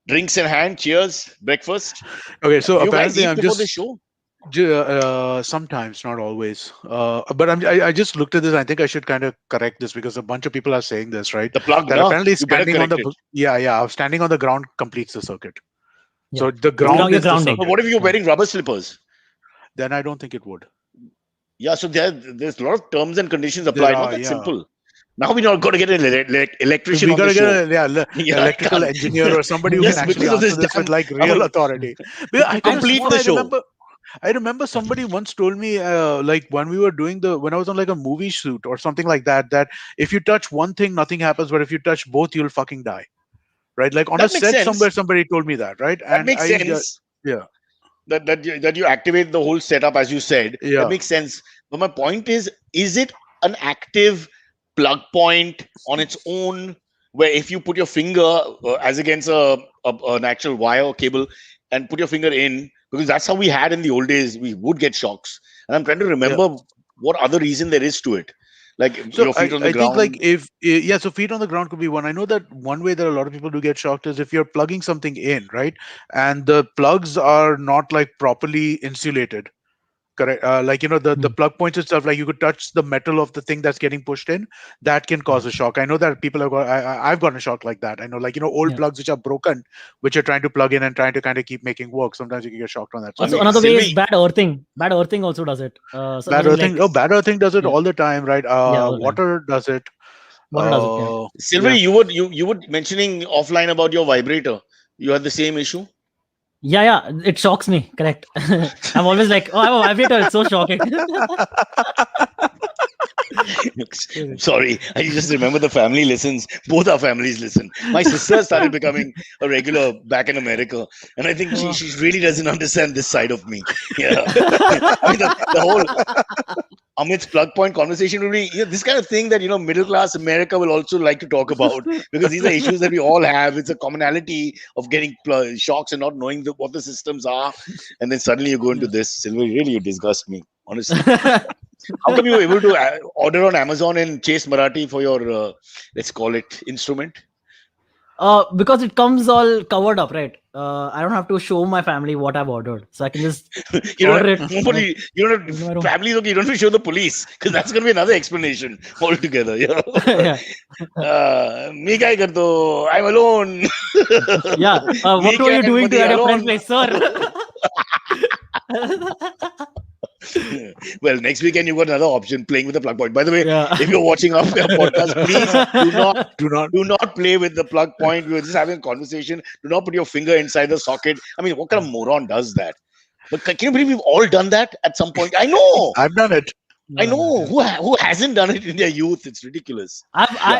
Drinks in hand. Cheers. Breakfast. Okay, so You guys apparently eat I'm before just the show. sometimes, not always. But I just looked at this. I think I should kind of correct this because a bunch of people are saying this, right? The plug. That No? apparently You better standing on correct the it. standing on the ground completes the circuit. Yeah. So the ground You're is the grounding. But circuit. what if you're wearing rubber slippers? Then I don't think it would. Yeah, so there's a lot of terms and conditions applied. Not that yeah. simple. Now we're not going to get an electrician We on the gotta show. get an Yeah, I electrical can't. engineer or somebody who Yes, can actually because of answer this this with damn- like I real mean, authority. Because I could have complete sworn the show. I remember somebody once told me, like when we were when I was on like a movie shoot or something like that, that if you touch one thing, nothing happens, but if you touch both, you'll fucking die. Right? Like on a That makes set sense. somewhere, somebody told me that, right? That And makes sense. yeah, That you activate the whole setup as you said. yeah. That makes sense. But my point is it an active plug point on its own where if you put your finger as against an actual wire or cable and put your finger in, because that's how we had in the old days, we would get shocks. And I'm trying to remember what other reason there is to it. Like So your feet on the I think ground. like so feet on the ground could be one. I know that one way that a lot of people do get shocked is if you're plugging something in, right? And the plugs are not like properly insulated. Correct. Like the plug points itself, like you could touch the metal of the thing that's getting pushed in, that can cause a shock. I know that people have got. I've gotten a shock like that. I know, like old Yeah. plugs which are broken, which you're trying to plug in and trying to kind of keep making work. Sometimes you can get shocked on that. I Also, mean, another way is Sylvie- bad earthing. Bad earthing also does it. So Bad something earthing. like- Bad earthing does it Yeah. all the time, right? all the time. Water does it. Water does it, yeah. Silvery, you were mentioning offline about your vibrator. You had the same issue. Yeah, it shocks me. Correct. I'm always like, oh, I'm a vibrator. It's so shocking. I'm sorry, I just remember the family listens. Both our families listen. My sister started becoming a regular back in America, and I think she really doesn't understand this side of me. Yeah, I mean the whole Amit's plug point conversation will be this kind of thing that middle class America will also like to talk about, because these are issues that we all have. It's a commonality of getting shocks and not knowing what the systems are, and then suddenly you go into this. Silver, really, you disgust me, honestly. How come you were able to order on Amazon and chase Marathi for your let's call it instrument? Because it comes all covered up, right? I don't have to show my family what I've ordered, so I can just order it. You don't have families. Okay, you don't have to show the police, because that's going to be another explanation altogether. Yeah. Me kya kar do? I'm alone. Yeah. What were you doing at your friend's place, sir? Well, next weekend you've got another option, playing with the plug point. By the way, if you're watching our podcast, please do not play with the plug point. We're just having a conversation. Do not put your finger inside the socket. I mean, what kind of moron does that? But can you believe we've all done that at some point? I know. I've done it. I know. Who hasn't done it in their youth? It's ridiculous.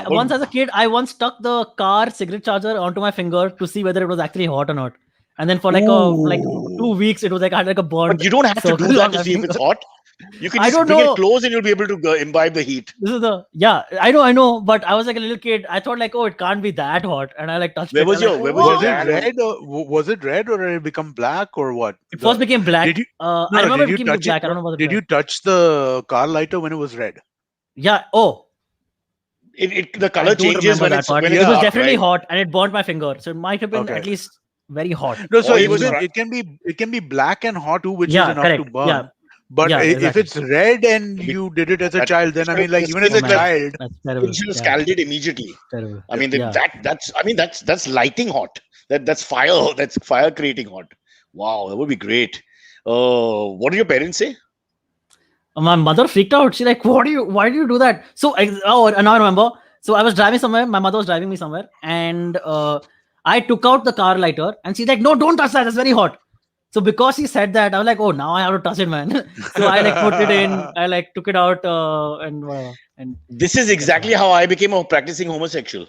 Once as a kid, I once stuck the car cigarette charger onto my finger to see whether it was actually hot or not. And then for like 2 weeks, it was like I had like a burn. But you don't have to do that to see if it's hot. You can just bring it close and you'll be able to imbibe the heat. I know. But I was like a little kid. I thought like, oh, it can't be that hot, and I like touched it. Was it red or did it become black or what? It first became black. I remember it became black. I don't know about Did you touch the car lighter when it was red? Yeah. Oh. The color changes when it was definitely hot, and it burnt my finger. So it might have been at least very hot. No, so it can be black and hot too, which is enough to burn. Yeah. But if it's red and you did it as a child, then I mean, like even as a child, you should have scalded it immediately. Terrible. I mean, that's lighting hot. That's fire. That's fire creating hot. Wow, that would be great. What did your parents say? My mother freaked out. She's like, why do you do that? So now I remember. So I was driving somewhere. My mother was driving me somewhere, and I took out the car lighter, and she's like, no, don't touch that. It's very hot. So because he said that, I was like, oh, now I have to touch it, man. So I like put it in. I like took it out, and this is exactly how I became a practicing homosexual.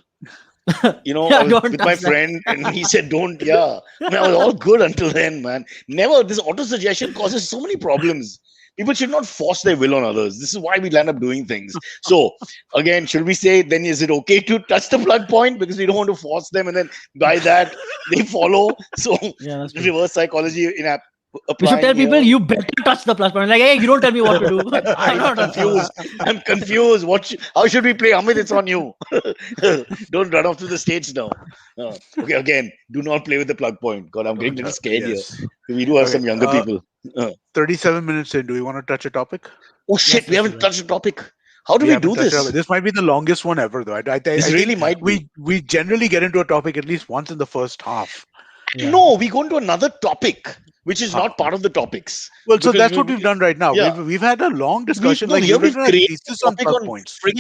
I was with my friend, and he said, "Don't." Yeah, I was all good until then, man. Never. This auto suggestion causes so many problems. People should not force their will on others. This is why we land up doing things. So, again, should we say then is it okay to touch the plug point, because we don't want to force them, and then by that they follow? So, reverse psychology in app. We should tell people you better touch the plug point. Like, hey, you don't tell me what to do. I'm confused. How should we play? Amit, it's on you. Don't run off to the stage now. Okay, again, do not play with the plug point. God, I'm getting a little scared here. We do have some younger people. 37 minutes in. Do we want to touch a topic? Oh shit, we haven't touched a topic. How do we do this? This might be the longest one ever, though. This really might be. We generally get into a topic at least once in the first half. Yeah. No, we go into another topic, which is not part of the topics. Well, so that's what we've done right now. Yeah. We've had a long discussion. We've created a topic on points. I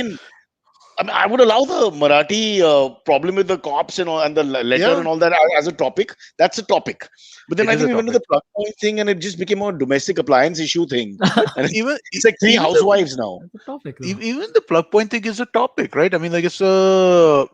mean, I would allow the Marathi problem with the cops and the letter and all that as a topic. That's a topic. But then I think we went to the plug point thing, and it just became a domestic appliance issue thing. And it's like three housewives now. Even the plug point thing is a topic, right? I mean, like it's a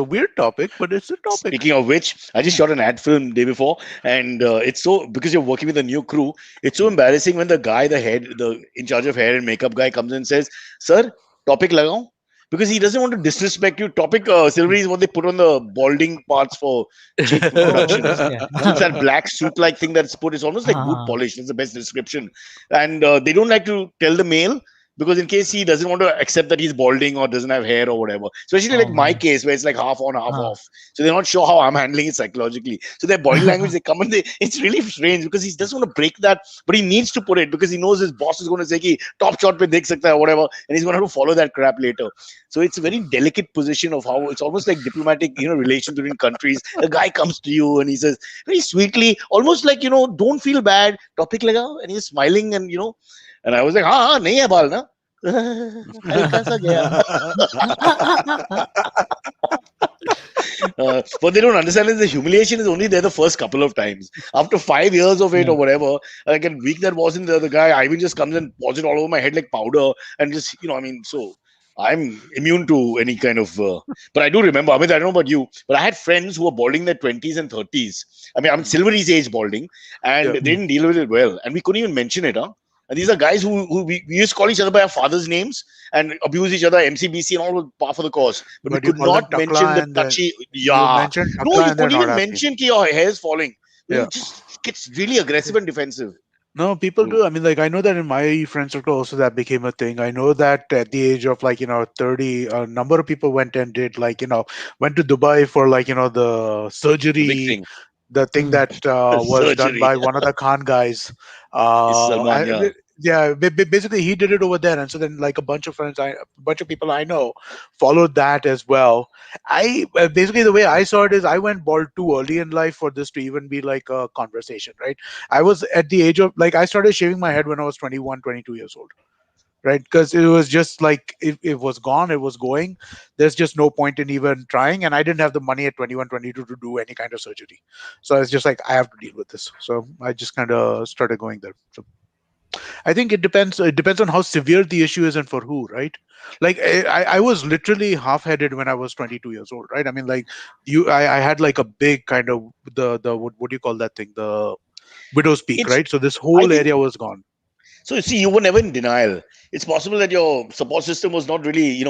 weird topic, but it's a topic. Speaking of which, I just shot an ad film day before, and it's so, because you're working with a new crew, it's so embarrassing when the guy, the in charge of hair and makeup guy, comes in and says, "Sir, topic lagao." Because he doesn't want to disrespect you. Topic silvery is what they put on the balding parts for cheap productions. It's that black suit-like thing that's put. It's almost like boot polish. That's the best description. And they don't like to tell the male, because in case he doesn't want to accept that he's balding or doesn't have hair or whatever. Especially like my case, where it's like half on, half off. So they're not sure how I'm handling it psychologically. So their body language, they come and it's really strange, because he doesn't want to break that, but he needs to put it, because he knows his boss is going to say ki top shot pe dekh sakta hai or whatever, and he's going to have to follow that crap later. So it's a very delicate position of how it's almost like diplomatic, relations between countries. A guy comes to you and he says very sweetly, almost like, don't feel bad, topic laga, and he's smiling, and and I was like, nahi hai baal na. What they don't understand is the humiliation is only there the first couple of times. After 5 years of it Yeah. or whatever, like a week that wasn't the guy, Ivan just comes and pours it all over my head like powder and just, I mean, so I'm immune to any kind of. But I do remember, Amit, I don't know about you, but I had friends who were balding in their 20s and 30s. I mean, I'm Silvery's age balding, and Yeah. they didn't deal with it well. And we couldn't even mention it, huh? And these are guys who we used to call each other by our father's names and abuse each other, MCBC and all was par for the course. But we But you could call them not mention takla the and then touchy. you Yeah. mention No, takla you and they're couldn't not even happy. mention ki your hair is falling. Yeah. It just gets really aggressive and defensive. No, people Mm. do. I mean, like, I know that in my friend circle also that became a thing. I know that at the age of, like, 30, a number of people went and did, like, went to Dubai for, like, the The big surgery, thing. the thing Mm. that was done Surgery. by one of the Khan guys. Is Salman, yeah. Yeah, basically he did it over there, and so then like a bunch of people I know followed that as well. I basically the way I saw it is I went bald too early in life for this to even be like a conversation, right? I was at the age of like I started shaving my head when I was 21, 22 years old, right? Because it was just like it was gone, it was going. There's just no point in even trying, and I didn't have the money at 21, 22 to do any kind of surgery. So I was just like, I have to deal with this. So I just kind of started going there. So I think it depends. It depends on how severe the issue is and for who, right? Like I was literally half-headed when I was 22 years old, right? I mean, like I had like a big kind of the what do you call that thing? The widow's peak, It's, right? So this I whole think, area was gone. so you see, you were never in denial. It's possible that your support system was not really,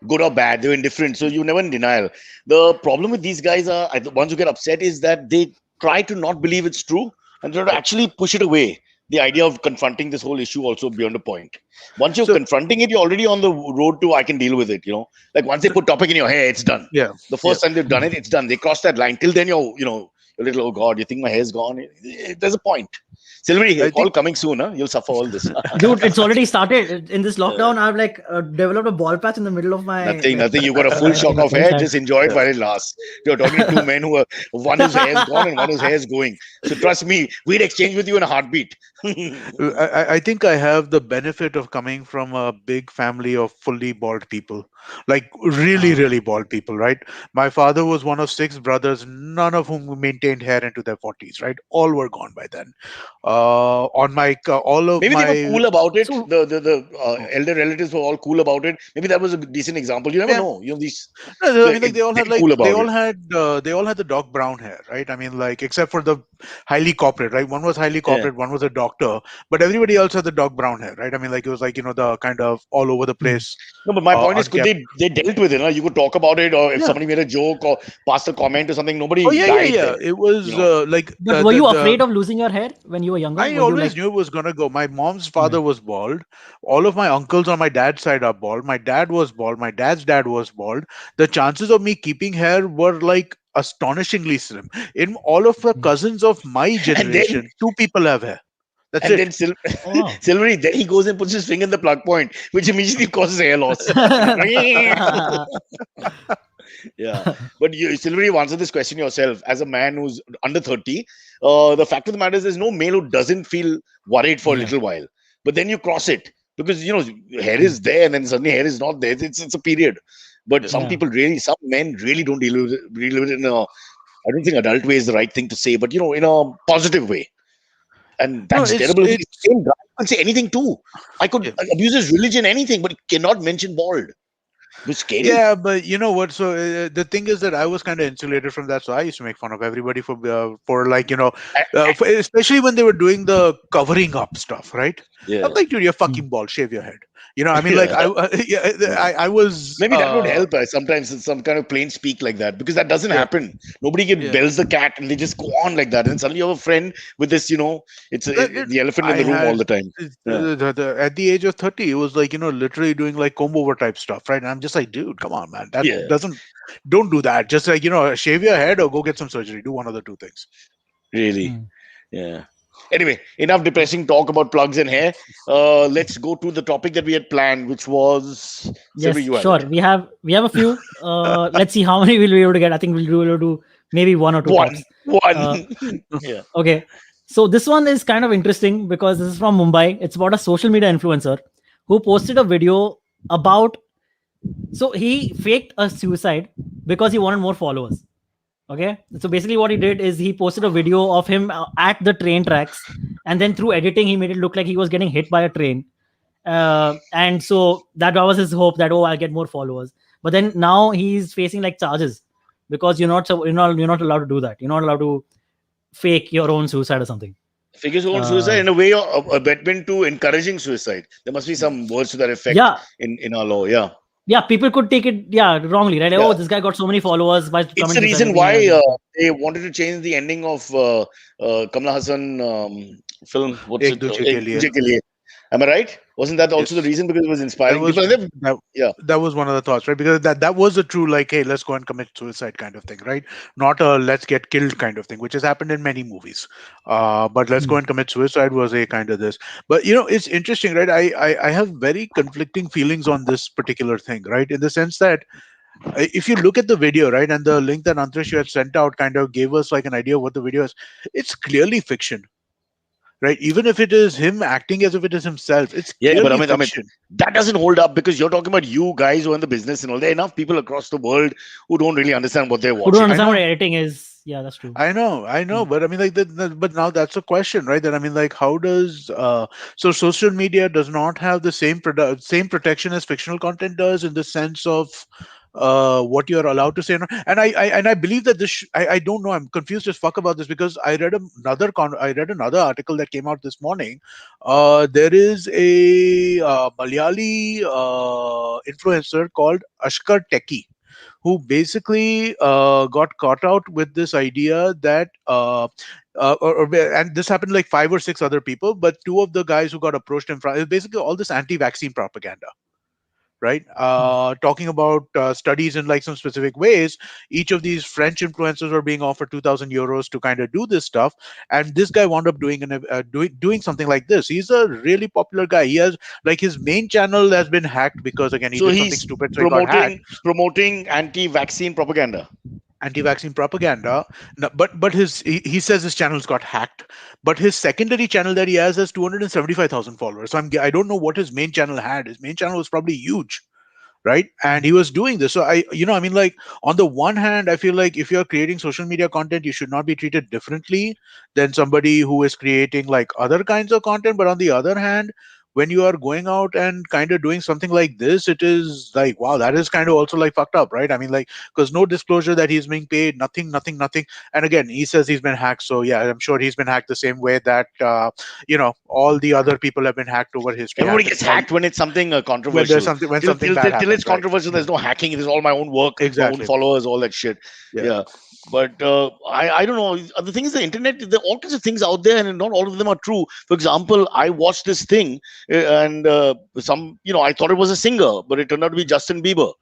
good or bad. They were indifferent. So you were never in denial. The problem with these guys are, the ones who get upset is that they try to not believe it's true and try to Yep. actually push it away. The idea of confronting this whole issue also beyond a point. Once you're So, confronting it, you're already on the road to I can deal with it. Like once they so put topic in your hair, it's done. yeah, The yeah. first time they've done it, it's done. They cross that line. Till then, you're a little, oh God, you think my hair's gone? There's a point. Silvery, I all think coming soon, huh? You'll suffer all this. Dude, it's already started. In this lockdown, I've like developed a ball patch in the middle of my Nothing, like nothing. You got a full shock my of face hair. hair. Just enjoy it yeah. while it lasts. You're talking to two men one whose hair is gone and one whose hair is going. So trust me, we'd exchange with you in a heartbeat. I think I have the benefit of coming from a big family of fully bald people, like really, Ah. really bald people, right? My father was one of six brothers, none of whom maintained hair into their 40s, right? All were gone by then. On my, all of Maybe they were my, cool about it. So The oh, elder relatives were all cool about it. Maybe that was a decent example. You never yeah. know. These No, I mean, like they're cool about it. they all had the dark brown hair, right? I mean, like except for the highly corporate, right? One was highly Yeah. corporate, one was a doctor, but everybody else had the dark brown hair, right? I mean, like it was like the kind of all over the mm, place, No, but my point is, could unkempt. they dealt with it? You could talk about it, or if Yeah. somebody made a joke or passed a comment or something, Oh nobody yeah, yeah, died yeah. there. It You was know. like but were you afraid of losing your hair when you were younger? I Were you always like, knew it was gonna go. My mom's yeah. father was bald. All of my uncles on my dad's side are bald. My dad was bald. My dad's dad was bald. The chances of me keeping hair were like astonishingly slim. In all of the Mm. cousins of my And then generation, two people have hair. That's and it. then Oh wow. Silvery, then he goes and puts his finger in the plug point, which immediately causes hair loss. Yeah, but Silvery, you answer this question yourself. As a man who's under 30, the fact of the matter is there's no male who doesn't feel worried for a Yeah. little while. But then you cross it because hair Mm. is there and then suddenly hair is not there. It's a period. But Yeah. Yeah. some men really don't deal with it in a, I don't think adult way is the right thing to say, but in a positive way. And No, that's terrible. The it's same guy can say anything too. I could yeah. abuse his religion, anything, but he cannot mention bald. It's scary. Yeah, but you know what? So the thing is that I was kind of insulated from that, so I used to make fun of everybody for like especially when they were doing the covering up stuff, right? I'm Yeah. like, dude, you're Mm. fucking bald. Shave your head. I mean, like Yeah. I yeah, Yeah. I was Maybe that would help sometimes in some kind of plain speak like that because that doesn't yeah, happen. Nobody can yeah. bells the cat and they just go on like that. And suddenly you have a friend with this, it's Dude, the elephant I in the room all had the time. Yeah. at the age of 30, it was like literally doing like comb over type stuff, right? And I'm just like, dude, come on, man, that Yeah. doesn't don't do that. Just like shave your head or go get some surgery. Do one of the two things. Really. Mm. Yeah. Anyway, enough depressing talk about plugs and hair. Let's go to the topic that we had planned, which was Silver, Yes, you have sure. it. We have a few. Let's see how many we'll be able to get. I think we'll be able to do maybe one or two One. tops. One. Uh, Yeah. okay. So this one is kind of interesting because this is from Mumbai. It's about a social media influencer who posted a video about. So he faked a suicide because he wanted more followers. Okay, so basically what he did is he posted a video of him at the train tracks, and then through editing he made it look like he was getting hit by a train. And so that was his hope that, oh, I'll get more followers. But then now he's facing like charges because you're not allowed to do that. You're not allowed to fake your own suicide or something. Figures own suicide Uh, in a way of a between to encouraging suicide. There must be some words to that effect yeah, in our law. Yeah, yeah, people could take it wrongly, right? Like, yeah. oh, this guy got so many followers by It's committing the suicide. reason Maybe he why has. they wanted to change the ending of Kamala Hassan film. What's Ek it? duje Ek ke liye. Duje Ke Liye. Am I right? Wasn't that also the Yes. reason because it was That inspiring was people? And that yeah, that was one of the thoughts, right? Because that was a true, like, hey, let's go and commit suicide kind of thing, right? Not a let's get killed kind of thing, which has happened in many movies. But let's go Hmm. and commit suicide was a kind of this. But it's interesting, right? I have very conflicting feelings on this particular thing, right? In the sense that if you look at the video, right, and the link that Antrish you had sent out kind of gave us like an idea of what the video is. It's clearly fiction, right? Even if it is him acting as if it is himself, it's yeah. But clearly Amit, fiction. that doesn't hold up because you're talking about you guys who are in the business and all. There are enough people across the world who don't really understand what they're Who don't watching. I understand what know. editing is? Yeah, that's true. I know, Hmm. but I mean, like, but now that's a question, right? That I mean, like, how does so social media does not have the same protection as fictional content does in the sense of what you're allowed to say, and I believe that I don't know, I'm confused as fuck about this because I read I read another article that came out this morning. There is a Malayali influencer called Ashkar Teki who basically got caught out with this idea that and this happened like five or six other people, but two of the guys who got approached in front is basically all this anti-vaccine propaganda, right? Hmm. Talking about studies in like some specific ways. Each of these French influencers were being offered 2,000 euros to kind of do this stuff, and this guy wound up doing something like this. He's a really popular guy. He has like his main channel has been hacked because again he So did something he's stupid, so he got hacked. promoting anti-vaccine propaganda. Anti-vaccine propaganda. No, but he says his channel's got hacked. But his secondary channel that he has 275,000 followers. So I don't know what his main channel had. His main channel was probably huge, right? And Hmm. he was doing this. So I mean, like, on the one hand, I feel like if you're creating social media content, you should not be treated differently than somebody who is creating like other kinds of content. But on the other hand, when you are going out and kind of doing something like this, it is like, wow, that is kind of also like fucked up, right? I mean, like, because no disclosure that he's being paid, nothing, nothing, nothing. And again, he says he's been hacked, so yeah, I'm sure he's been hacked the same way that all the other people have been hacked over history Everybody happened. gets hacked when it's something When there's controversial. something when Till, something till, bad till, till it's happens, right? controversial, there's no hacking. It is all my own work, my own Exactly. followers, all that shit. Yeah. Yeah. But I don't know. The thing is, the internet, there are all kinds of things out there, and not all of them are true. For example, I watched this thing, and I thought it was a singer, but it turned out to be Justin Bieber.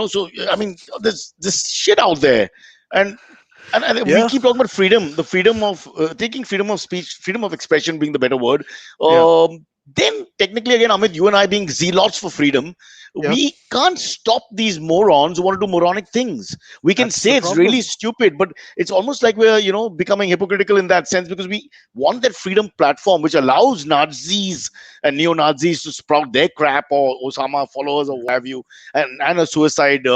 So I mean, there's this shit out there, and and we Yeah. keep talking about freedom, the freedom of taking freedom of speech, freedom of expression being the better word. Yeah. Then technically, again, Amit, you and I being zealots for freedom, Yeah. we can't stop these morons who want to do moronic things. We can That's the say it's really problem. stupid, but it's almost like we're becoming hypocritical in that sense because we want that freedom platform which allows Nazis and neo-Nazis to sprout their crap or Osama followers or what have you, and a suicide,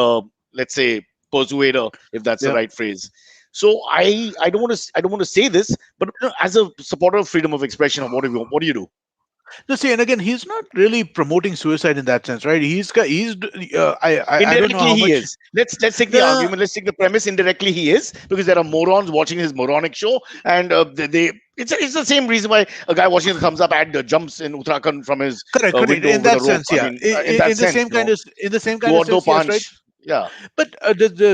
let's say, persuader, if that's the Yeah. right phrase. So I don't want to say this, but as a supporter of freedom of expression, what do you do? No, see, and again, he's not really promoting suicide in that sense, right? I don't know Indirectly how he much. is. Let's take the Yeah. argument. Let's take the premise. Indirectly he is because there are morons watching his moronic show, and it's the same reason why a guy watching the thumbs up ad jumps in Uttarakhand from his Correct. Correct. window In with a that rope. sense, I yeah. mean, in that sense, In the same do kind of or do sense, yes, right. punch. Yeah. But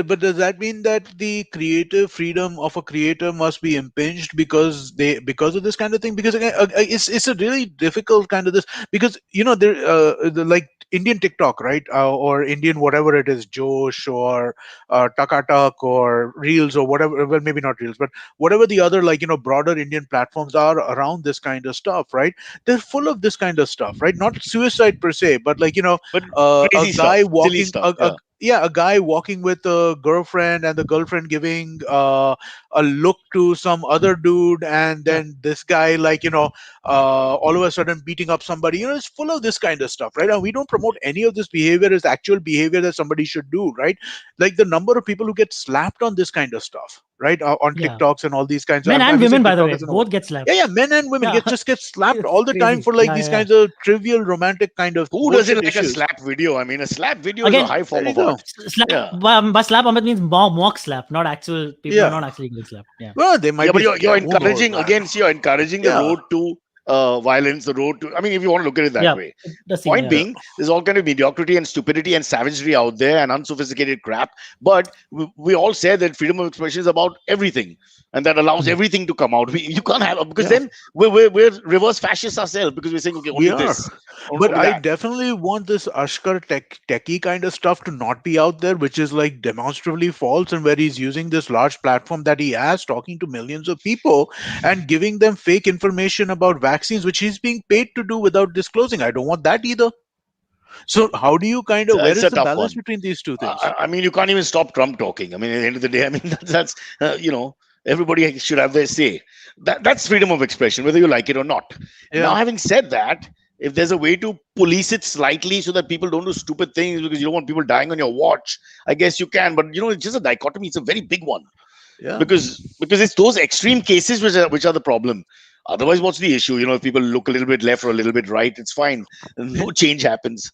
but does that mean that the creative freedom of a creator must be impinged because of this kind of thing? Because again, it's a really difficult kind of this because there like Indian TikTok, right, or Indian whatever it is, Josh or Takatak or Reels or whatever. Well, maybe not Reels, but whatever the other like broader Indian platforms are around this kind of stuff, right? They're full of this kind of stuff, right? Not suicide per se, but like But a crazy guy stuff, silly walking stuff. Yeah. yeah, a guy walking with a girlfriend and the girlfriend giving a look to some other dude, and Yeah. then this guy, like, all of a sudden beating up somebody. It's full of this kind of stuff, right? And we don't promote any of this behavior as actual behavior that somebody should do, right? Like the number of people who get slapped on this kind of stuff, right? On Yeah. TikToks and all these kinds of, Men I'm and using women, by the TikTok way, as an over. both get Yeah, slapped. yeah, men and women Yeah. get slapped It's all the time crazy. for like Yeah, these yeah. kinds of trivial romantic kind of Who doesn't bullshit like a issues. slap video? I mean, a slap video is a Again, high There form you of go. art. slap. Yeah. By slap, Amit means mock slap, not actual people are Yeah. not actually getting slapped. Yeah. Well, they Yeah, might but be you're who knows, encouraging man. again. See, you're encouraging the Yeah. road to violence, the road to. I mean, if you want to look at it that Yeah. way. It does seem, Point yeah. Yeah. being, there's all kind of mediocrity and stupidity and savagery out there and unsophisticated crap. But we all say that freedom of expression is about everything, and that allows Hmm. everything to come out. You can't have because Yeah. then we're reverse fascists ourselves because we're saying okay, We only are. this, But only I that. definitely want this Ashkar techie kind of stuff to not be out there, which is like demonstrably false, and where he's using this large platform that he has, talking to millions of people and giving them fake information about vaccines, which he's being paid to do without disclosing. I don't want that either. So how do you kind of, where It's is a the tough balance one. between these two things? I mean, you can't even stop Trump talking. I mean, at the end of the day, I mean, that's everybody should have their say. That's freedom of expression, whether you like it or not. Now, Yeah. having said that, if there's a way to police it slightly so that people don't do stupid things because you don't want people dying on your watch, I guess you can. But it's just a dichotomy. It's a very big one Yeah. because it's those extreme cases which are the problem. Otherwise, what's the issue? If people look a little bit left or a little bit right, it's fine. No change happens.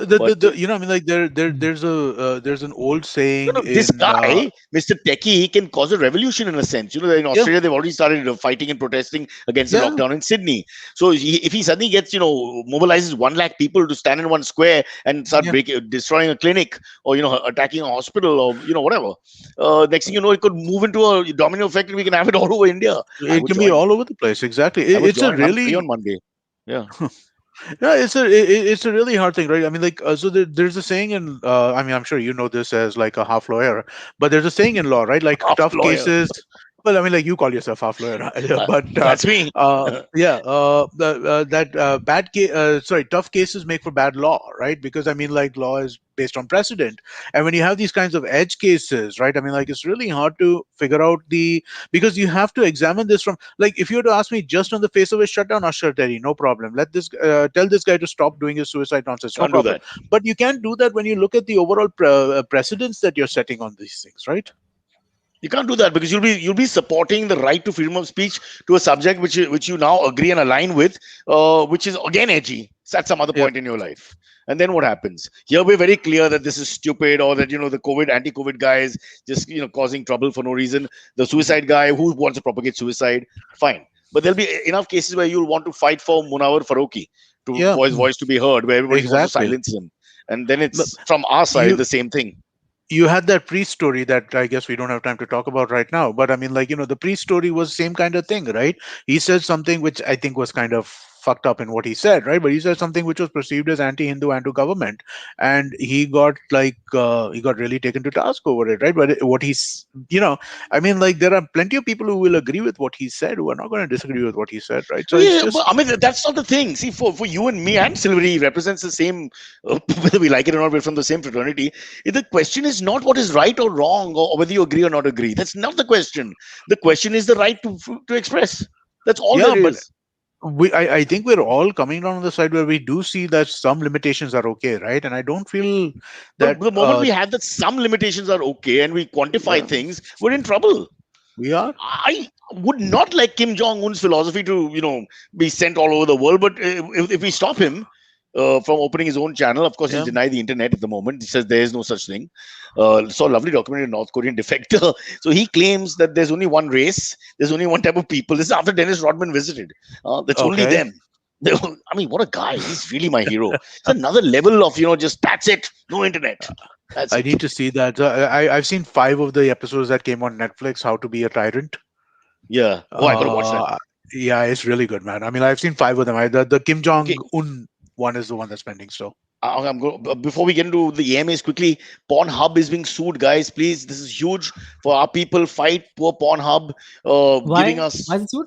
But I mean, like there's an old saying This in guy, Mr. Techie, he can cause a revolution in a sense. In yeah, Australia, they've already started fighting and protesting against the yeah, lockdown in Sydney. So if he suddenly gets, mobilizes 1 lakh people to stand in one square and start yeah. destroying a clinic or, attacking a hospital or, whatever, next thing you know, it could move into a domino effect and we can have it all over India. I It would can be join. all over the place. Exactly. I would It's a join. I'm free really on Monday. Yeah. yeah, it's a really hard thing, right? I mean, like so there's a saying in I mean, I'm sure you know this as like a half lawyer, but there's a saying in law, right? Like Half tough lawyer. cases. Well, I mean, like you call yourself half lawyer, but That's me. yeah, that sorry, tough cases make for bad law, right? Because I mean, like law is based on precedent, and when you have these kinds of edge cases, right? I mean, like it's really hard to figure out because you have to examine this from, like, if you were to ask me just on the face of it, shut down Usher Terry, no problem. Let this tell this guy to stop doing his suicide nonsense, no Can't do problem. that. But you can't do that when you look at the overall precedents that you're setting on these things, right? You can't do that because you'll be supporting the right to freedom of speech to a subject which you now agree and align with, which is again edgy. It's at some other Yeah. point in your life. And then what happens? Here we're very clear that this is stupid, or that the anti-COVID guy is just causing trouble for no reason. The Mhm. suicide guy who wants to propagate suicide, fine. But there'll be enough cases where you'll want to fight for Munawar Faruqi Yeah, for his voice to be heard, where everybody wants to exactly. silence him. And then But it's from our side you the same thing. you had that priest story that I guess we don't have time to talk about right now. But I mean, like, the priest story was same kind of thing, right? He said something which I think was kind of fucked up in what he said, right? But he said something which was perceived as anti-Hindu, anti-government, and he got really taken to task over it, right? But what I mean, like, there are plenty of people who will agree with what he said, who are not going to disagree with what he said, right? So it's Yeah, but I just mean that's not the thing. See, for you and me and Silvery represents the same, whether we like it or not. We're from the same fraternity. The question is not what is right or wrong, or whether you agree or not agree. That's not the question. The question is the right to express. That's all yeah, there but is. I think we're all coming down on the side where we do see that some limitations are okay, right? And I don't feel But that the moment we have that some limitations are okay and we quantify yeah, things, we're in trouble. we are. I would not like Kim Jong Un's philosophy to, be sent all over the world. But if we stop him from opening his own channel, of course, he's Yeah. denied the internet at the moment. He says there is no such thing. Saw a lovely documentary, North Korean defector. So he claims that there's only one race, there's only one type of people. This is after Dennis Rodman visited. That's only Okay. them. I mean, what a guy! He's really my hero. It's another level of, just that's it, no internet. That's I it. need to see that. I've seen 5 of the episodes that came on Netflix. How to Be a Tyrant. Yeah. Oh, I gotta watch that. Uh, yeah, it's really good, man. I mean, I've seen 5 of them. The Kim Jong Okay. Un one is the one that's pending still. Before we get into the EMAs quickly, Pornhub is being sued, guys. Please, this is huge for our people. Fight poor Pornhub, giving Why? us Why is it so?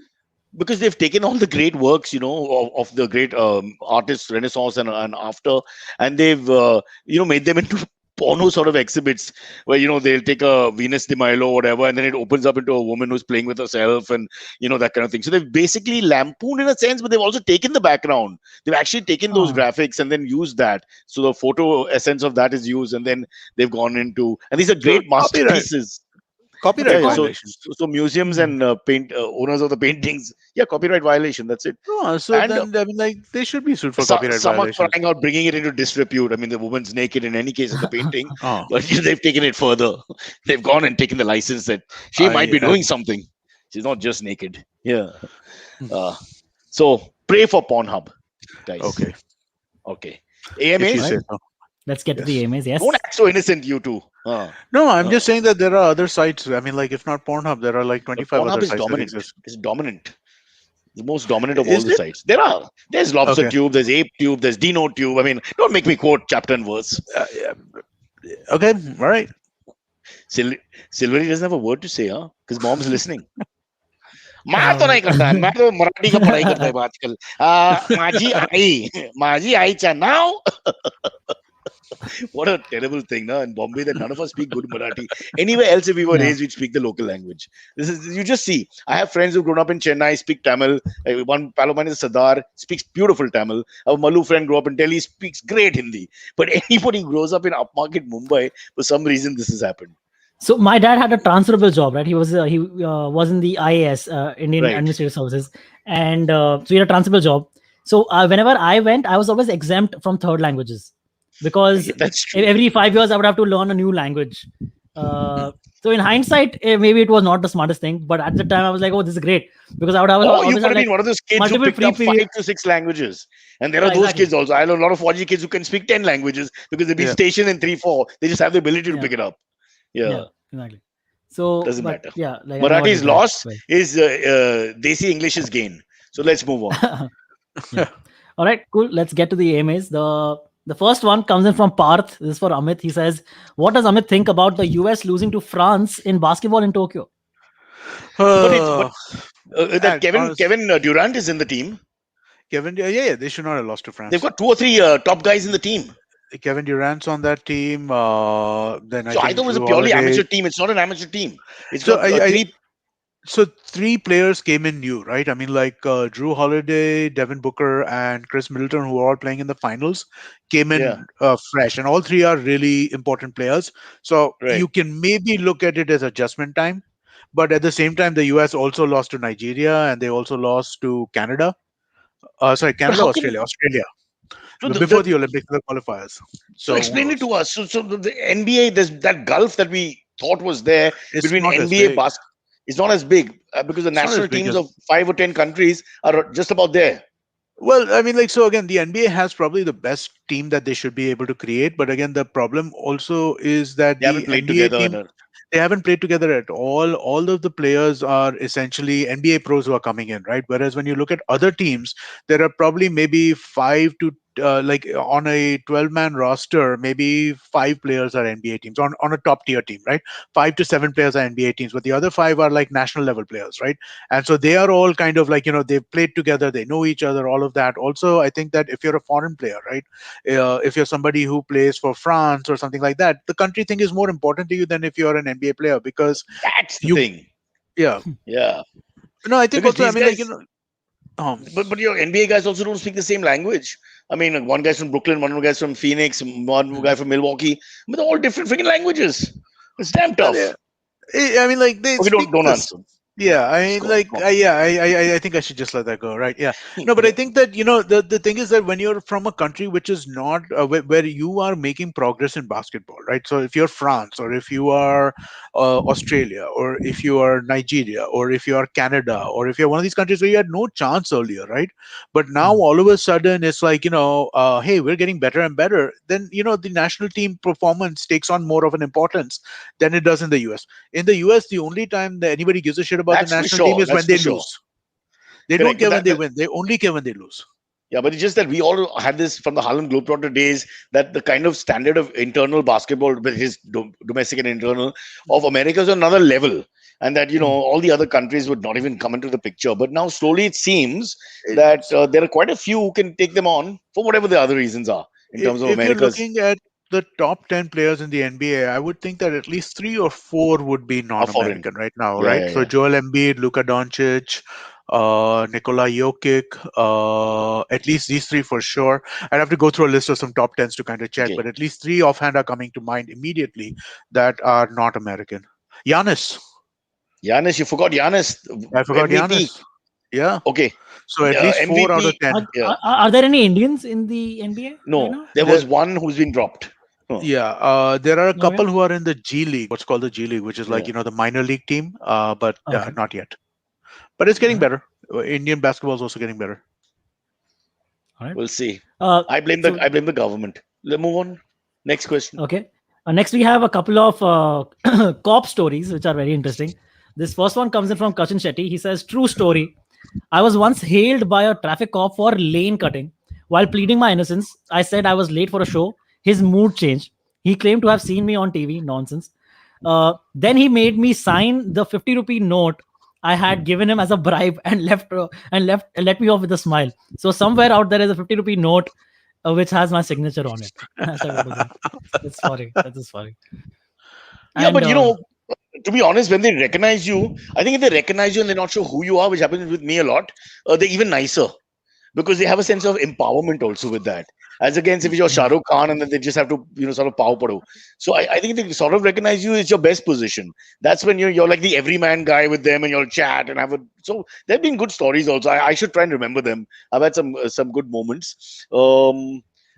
because they've taken all the great works, of the great artists, Renaissance and after, and they've made them into porno sort of exhibits where they'll take a Venus de Milo or whatever, and then it opens up into a woman who's playing with herself, and that kind of thing. So they've basically lampooned in a sense, but they've also taken the background. They've actually taken those Oh. graphics and then used that. So the photo essence of that is used, and then they've gone into, and these are So great copyright masterpieces. That's copyright Yeah, cool. violation. so museums Hmm. and paint owners of the paintings, yeah, copyright violation. That's it. No, so And then I mean, like they should be sued for so, copyright some are violations. crying out, bringing it into disrepute. I mean, the woman's naked in any case in the painting, Oh, but they've taken it further. They've gone and taken the license that she might be I doing something. She's not just naked. Yeah. Hmm. So pray for Pornhub, guys. okay. Okay. If you AMAs, say Right. so. Let's get to the Yes. AMAs. Yes. don't act so innocent, you two. No, I'm Uh, just saying that there are other sites. I mean, like if not Pornhub, there are like but 25 Pornhub other is sites that dominant. exist. It's dominant. The most dominant of all Is the it? sites. There's Lobster Okay. Tube, there's Ape Tube, there's Dino Tube. I mean, don't make me quote chapter and verse. Yeah. Okay. All right. Silvery doesn't have a word to say, huh? Because mom's listening. मैं तो नहीं करता, मैं तो मराठी का पढ़ाई करता हूँ आजकल. माझी आईच्या now. What a terrible thing, na? In Bombay, that none of us speak good Marathi. Anywhere else, if we were Yeah. raised, we'd speak the local language. You just see. I have friends who've grown up in Chennai, speak Tamil. One pal of mine is Sadar, speaks beautiful Tamil. Our Malu friend grew up in Delhi, speaks great Hindi. But anybody who grows up in upmarket Mumbai, for some reason, this has happened. So my dad had a transferable job, right? He was in the IAS, Indian Right. Administrative Services, and so he had a transferable job. So whenever I went, I was always exempt from third languages because Yeah, that's true. every 5 years I would have to learn a new language. So in hindsight, maybe it was not the smartest thing, but at the time I was like, "Oh, this is great," because I would have Oh, you always could had have like been one of those kids who multiple picked free up period. 5 to 6 languages. And there are Yeah, those exactly. kids also. I know a lot of 4G kids who can speak 10 languages because they've been Yeah. stationed in 3, 4. They just have the ability to Yeah. pick it up. Yeah, Yeah. exactly. So, Doesn't but matter. yeah, like I never Marati's did that. loss Well. is Desi English's gain. So let's move on. Yeah. All right, cool. Let's get to the AMAs. The first one comes in from Parth. This is for Amit. He says, "What does Amit think about the US losing to France in basketball in Tokyo?" But that And Kevin Durant is in the team. Kevin, yeah, they should not have lost to France. They've got 2 or 3 top guys in the team. Kevin Durant's on that team. Then I So I think thought it was a Drew purely Holiday. amateur team. It's not an amateur team. It's So got I- 3. So 3 players came in new, right? I mean, like Drew Holiday, Devin Booker, and Chris Middleton, who are all playing in the finals, came in Yeah. fresh, and all 3 are really important players. So Right. you can maybe look at it as adjustment time, but at the same time, the US also lost to Nigeria, and they also lost to Canada. Sorry, But Canada, how can Australia, so before the Olympics, the qualifiers. so explain it to us. So the NBA, there's that gulf that we thought was there It's between not as NBA big. basketball. It's not as big because the It's not as national big teams as- of 5 or 10 countries are just about there. Well, I mean, like, so again, the NBA has probably the best team that they should be able to create. But again, the problem also is that They haven't the played NBA together. team, they haven't played together at all. All of the players are essentially NBA pros who are coming in, right? Whereas when you look at other teams, there are probably maybe 5 to like on a 12-man roster, maybe 5 players are NBA teams on a top tier team, right? 5 to 7 players are NBA teams, but the other 5 are like national level players, right? And so they are all kind of like, they've played together, they know each other, all of that. Also, I think that if you're a foreign player, right, if you're somebody who plays for France or something like that, the country thing is more important to you than if you're an NBA player, because That's the you, thing. yeah. Yeah. No, I think Because also, I these mean, like, guys, um, but your NBA guys also don't speak the same language. I mean, one guy's from Brooklyn, one guy's from Phoenix, one guy from Milwaukee, but they're all different freaking languages. It's damn tough. I mean, like they Okay, speak don't this. answer. Yeah, I Just mean, go on, like, go on. I think I should just let that go, right? Yeah, no, but I think that the thing is that when you're from a country which is not where you are making progress in basketball, right? So if you're France, or if you are Australia, or if you are Nigeria, or if you are Canada, or if you're one of these countries where you had no chance earlier, right? But now all of a sudden it's like, hey, we're getting better and better. Then the national team performance takes on more of an importance than it does in the US. In the US, the only time that anybody gives a shit about That's the for national team sure. is That's when they for sure. lose. They Correct. don't But care when they win. They only care when they lose. yeah, but it's just that we all had this from the Harlem Globetrotter days, that the kind of standard of internal basketball, but his domestic and internal, of America is another level. And that, all the other countries would not even come into the picture. But now slowly it seems that there are quite a few who can take them on for whatever the other reasons are in terms of If you're America's. looking at the top 10 players in the NBA, I would think that at least 3 or 4 would be Are foreign. non-American right now, Yeah, right? yeah, So yeah. Joel Embiid, Luka Doncic, Nikola Jokic, at least these three for sure. I'd have to go through a list of some top tens to kind of check, Okay. but at least three offhand are coming to mind immediately that are not American. Giannis, Giannis, you forgot Giannis, I forgot MVP. Giannis. Yeah, Okay. so at least 4 out of MVP. 10. Yeah. Are there any Indians in the NBA right No, now? there There, was one who's been dropped. Huh. yeah, there are a Okay. couple who are in the G League, what's called the G League, which is like Yeah. the minor league team, but Okay. not yet. But it's getting Alright. better. Indian basketball is also getting better. All right. We'll see. Uh, I so blame the government. Let's move on. Next question. okay. Next, we have a couple of cop stories which are very interesting. This first one comes in from Kachin Shetty. He says, "True story. I was once hailed by a traffic cop for lane cutting. While pleading my innocence, I said I was late for a show. His mood changed. He claimed to have seen me on TV. Nonsense. Then he made me sign the 50 rupee note I had given him as a bribe and let me off with a smile. So somewhere out there is a 50 rupee note which has my signature on it." That's what it is. It's funny. That is funny. Yeah, And but to be honest, when they recognize you, I think if they recognize you and they're not sure who you are, which happens with me a lot, they're even nicer because they have a sense of empowerment also with that. As against if you're Shah Rukh Khan and then they just have to, sort of pow pado. So I think they sort of recognize you is your best position. That's when you're like the everyman guy with them and you'll chat and have a. So there have been good stories also. I should try and remember them. I've had some good moments.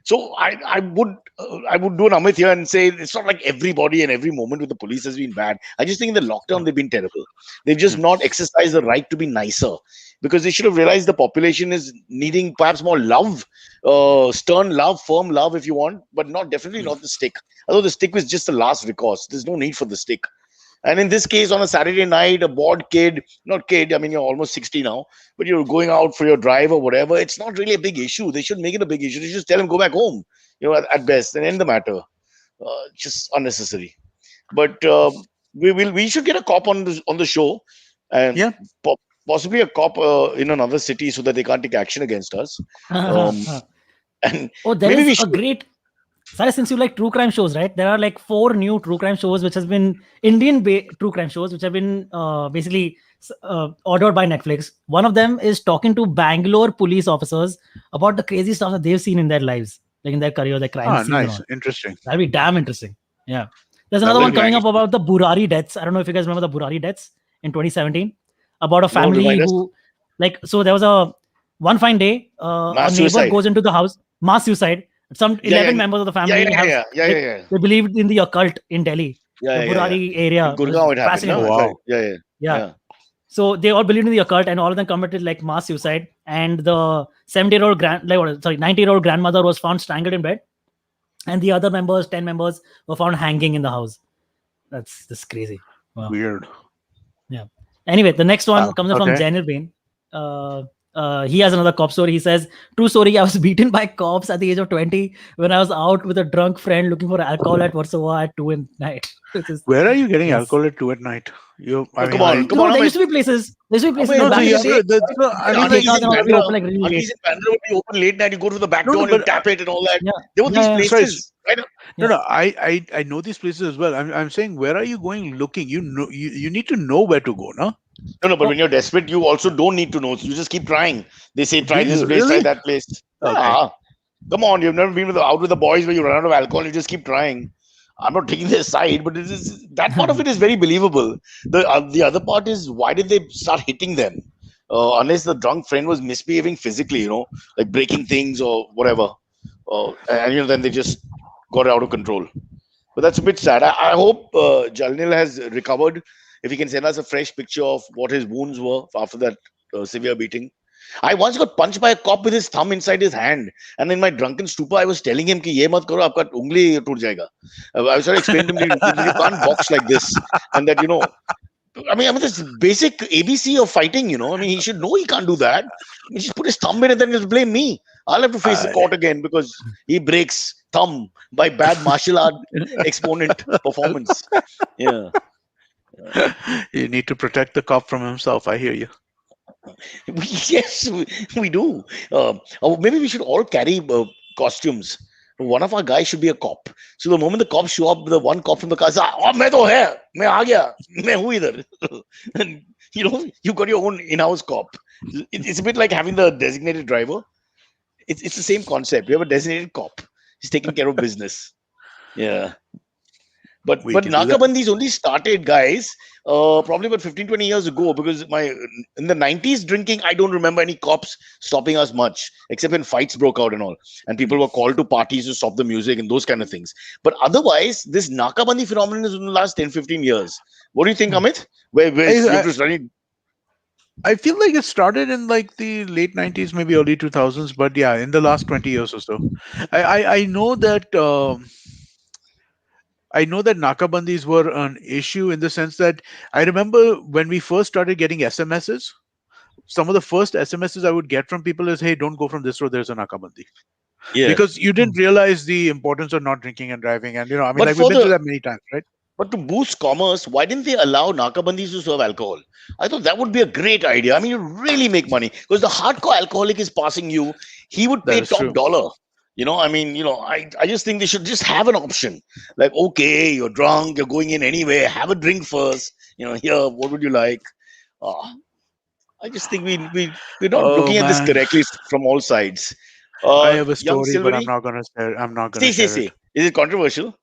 So I would do an Amit here and say it's not like everybody and every moment with the police has been bad. I just think in the lockdown they've been terrible. They've just not exercised the right to be nicer because they should have realized the population is needing perhaps more love, stern love, firm love if you want, but definitely not the stick. Although the stick was just the last recourse. There's no need for the stick. And in this case, on a Saturday night, a bored kid, not kid, I mean, you're almost 60 now, but you're going out for your drive or whatever, it's not really a big issue. They should make it a big issue. They should just tell him, go back home, at best, and end the matter. Just unnecessary. But we should get a cop on the show and Yeah. possibly a cop in another city so that they can't take action against us. And oh, there maybe we is a should. great. Sorry, since you like true crime shows, right? There are like 4 new true crime shows which has been Indian true crime shows which have been basically ordered by Netflix. One of them is talking to Bangalore police officers about the crazy stuff that they've seen in their lives, like in their career, their crime Ah, scenes and nice. all. Interesting. That'll be damn interesting. Yeah. There's That another will one be coming nice. up about the Burari deaths. I don't know if you guys remember the Burari deaths in 2017 about a No, family remind us. who, like, so there was a one fine day, a Mass neighbor suicide. goes into the house, mass suicide. Some 11 members of the family have they believed in the occult in Delhi, the Burari area. In Gurgaon, it happened. Fascinating. No? Wow. Right. Yeah. Yeah. So they all believed in the occult, and all of them committed like mass suicide. And the 70-year-old 90-year-old grandmother was found strangled in bed, and the other members, 10 members, were found hanging in the house. That's just crazy. Wow. Weird. Yeah. Anyway, the next one comes from okay. Jainil Bain. He has another cop story. He says, "True story. I was beaten by cops at the age of 20 when I was out with a drunk friend looking for alcohol at Warsaw at 2 in the night." Where are you getting Yes. alcohol at 2 at night? Come on, No, there Amit. used to be places. There used to be places No, back so in you the say- day. I mean, Aunties like, in Open Bandra, like really late. Aunties in Bandra would be open late night. You go to the back No, door no, and you but- tap it and all that. Yeah. There were these Yeah. places. Right? no, I know these places as well. I'm saying, where are you going looking? You know, you need to know where to go, no? No, but when you're desperate, you also don't need to know. So you just keep trying. They say, try Do this you place, try really? that place. Okay. Yeah. Come on, you've never been out with the boys where you run out of alcohol. You just keep trying. I'm not taking their side, but that part of it is very believable. The other part is, why did they start hitting them? Unless the drunk friend was misbehaving physically, like breaking things or whatever. And then they just got out of control. But that's a bit sad. I hope Jalnil has recovered. If he can send us a fresh picture of what his wounds were after that severe beating. I once got punched by a cop with his thumb inside his hand. And in my drunken stupor, I was telling him, ki, ye mat karo, aapka ungli toot jayega. I was trying to explain to him, you can't box like this. And that, I mean, this basic ABC of fighting, I mean, he should know he can't do that. He just put his thumb in and then just blame me. I'll have to face the court again because he breaks thumb by bad martial art exponent performance. Yeah. You need to protect the cop from himself. I hear you. Yes, we do. Or maybe we should all carry costumes. one of our guys should be a cop. So the moment the cops show up, the one cop from the car says, "Oh, मैं तो है, मैं आ गया, मैं हूँ इधर." And you got your own in-house cop. It's a bit like having the designated driver. It's the same concept. You have a designated cop. He's taking care of business. Yeah. We But can do that. Nakabandis only started, guys, probably about 15, 20 years ago, because in the 90s drinking, I don't remember any cops stopping us much, except when fights broke out and all. And people were called to parties to stop the music and those kind of things. But otherwise, this Nakabandi phenomenon is in the last 10, 15 years. What do you think, Amit? Where you have to study? I feel like it started in like the late 90s, maybe early 2000s, but yeah, in the last 20 years or so. I know that Nakabandis were an issue in the sense that I remember when we first started getting SMSs, some of the first SMSs I would get from people is, "Hey, don't go from this road, there's a Nakabandi." Yeah. Because you didn't realize the importance of not drinking and driving. And, I mean, But like we've for been through the that many times, right? But to boost commerce, why didn't they allow Nakabandis to serve alcohol? I thought that would be a great idea. I mean, you really make money because the hardcore alcoholic is passing you. He would That pay is top true. dollar. I mean, I just think they should just have an option. Like, okay, you're drunk, you're going in anyway, have a drink first. Here, what would you like? Uh, I just think we're not Oh, looking at this man. correctly from all sides. I have a Young story, but Silvery, I'm not gonna say, say, share it. say. Is it controversial?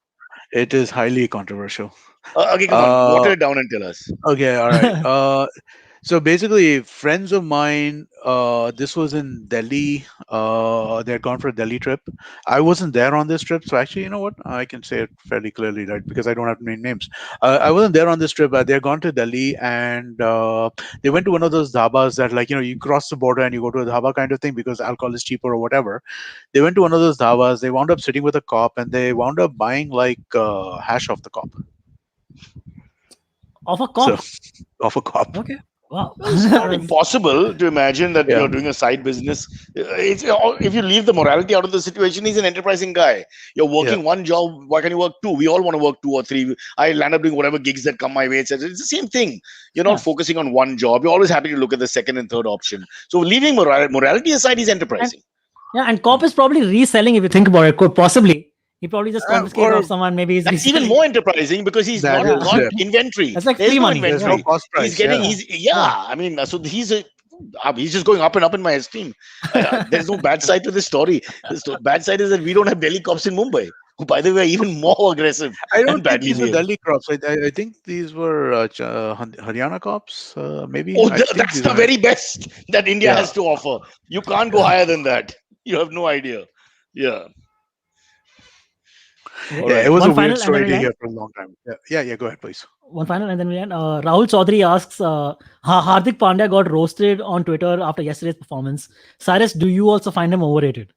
It is highly controversial. Okay, come on, water Uh, it down and tell us. okay, all right. So basically, friends of mine, this was in Delhi. They had gone for a Delhi trip. I wasn't there on this trip, so actually, you know what? I can say it fairly clearly, right? Because I don't have to name names. I wasn't there on this trip. They had gone to Delhi, and they went to one of those dhabas that, like, you cross the border and you go to a dhaba kind of thing because alcohol is cheaper or whatever. They went to one of those dhabas. They wound up sitting with a cop, and they wound up buying like hash off the cop. Of a So cop. off a cop. Okay. Wow. Well, it's not impossible to imagine that Yeah. you're doing a side business. If you leave the morality out of the situation, he's an enterprising guy. You're Yeah. working one job. Why can't you work two? We all want to work two or three. I land up doing whatever gigs that come my way, etc. It's the same thing. You're not Yeah. focusing on one job. You're always happy to look at the second and third option. So leaving morality aside, he's And, enterprising. yeah, and cop is probably reselling if you think about it. Could possibly. He probably just confiscated Or off someone. Maybe he's That's even reselling. more enterprising because he's that not is got there. inventory. That's like There's free no money. There's no inventory. cost He's price. getting. Yeah. I mean, so he's just going up and up in my esteem. There's no bad side to this story. The bad side is that we don't have Delhi cops in Mumbai, who, by the way, are even more aggressive I and don't think badly these were behaved. Delhi cops. I think these were Haryana cops. Maybe Oh, I think that's these the are. very best that India Yeah. has to offer. You can't go higher than that. You have no idea. Yeah. Okay. All Yeah. It right. was a One weird final and then story we'll to end. hear for a long time. Yeah. Yeah. Yeah. Go ahead, please. One final and then we'll end. Rahul Chaudhary asks, Hardik Pandya got roasted on Twitter after yesterday's performance. Cyrus, do you also find him overrated?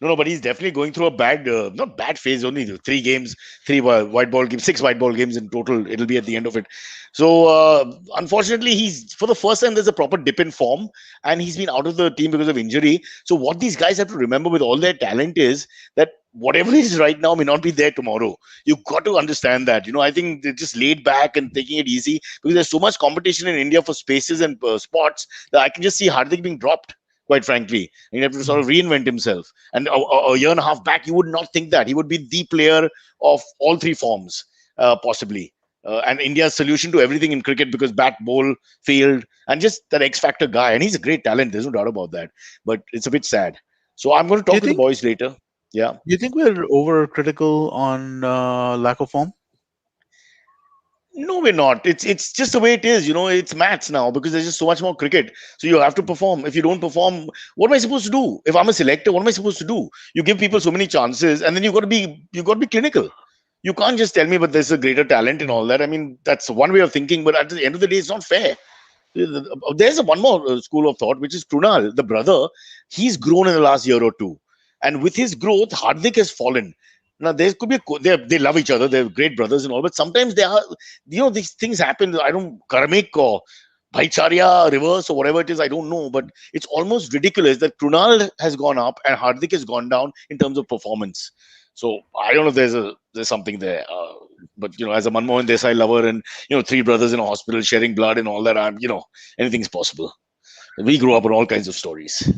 No, but he's definitely going through a not bad phase. Only three games, three white ball games, six white ball games in total. It'll be at the end of it. So unfortunately, he's for the first time there's a proper dip in form, and he's been out of the team because of injury. So what these guys have to remember with all their talent is that whatever is right now may not be there tomorrow. You've got to understand that. I think they're just laid back and taking it easy because there's so much competition in India for spaces and spots that I can just see Hardik being dropped. Quite frankly, and he have to sort of reinvent himself. And a year and a half back, you would not think that he would be the player of all three forms, possibly. And India's solution to everything in cricket because bat, bowl, field, and just that X factor guy. And he's a great talent. There's no doubt about that. But it's a bit sad. So I'm going to Do you talk to the think? boys later. Yeah. Do you think we're overcritical on lack of form? No, we're not. It's just the way it is. It's maths now because there's just so much more cricket. So you have to perform. If you don't perform, what am I supposed to do? If I'm a selector, what am I supposed to do? You give people so many chances, and then you got to be clinical. You can't just tell me, but there's a greater talent and all that. I mean, that's one way of thinking, but at the end of the day, it's not fair. There's one more school of thought, which is Krunal, the brother. He's grown in the last year or two, and with his growth, Hardik has fallen. Now there could be they love each other. They're great brothers and all, but sometimes they are. These things happen. I don't karmic or bhaicharya reverse or whatever it is. I don't know, but it's almost ridiculous that Krunal has gone up and Hardik has gone down in terms of performance. So I don't know if there's something there. But as a Manmohan Desai lover and three brothers in a hospital sharing blood and all that, anything's possible. We grew up on all kinds of stories.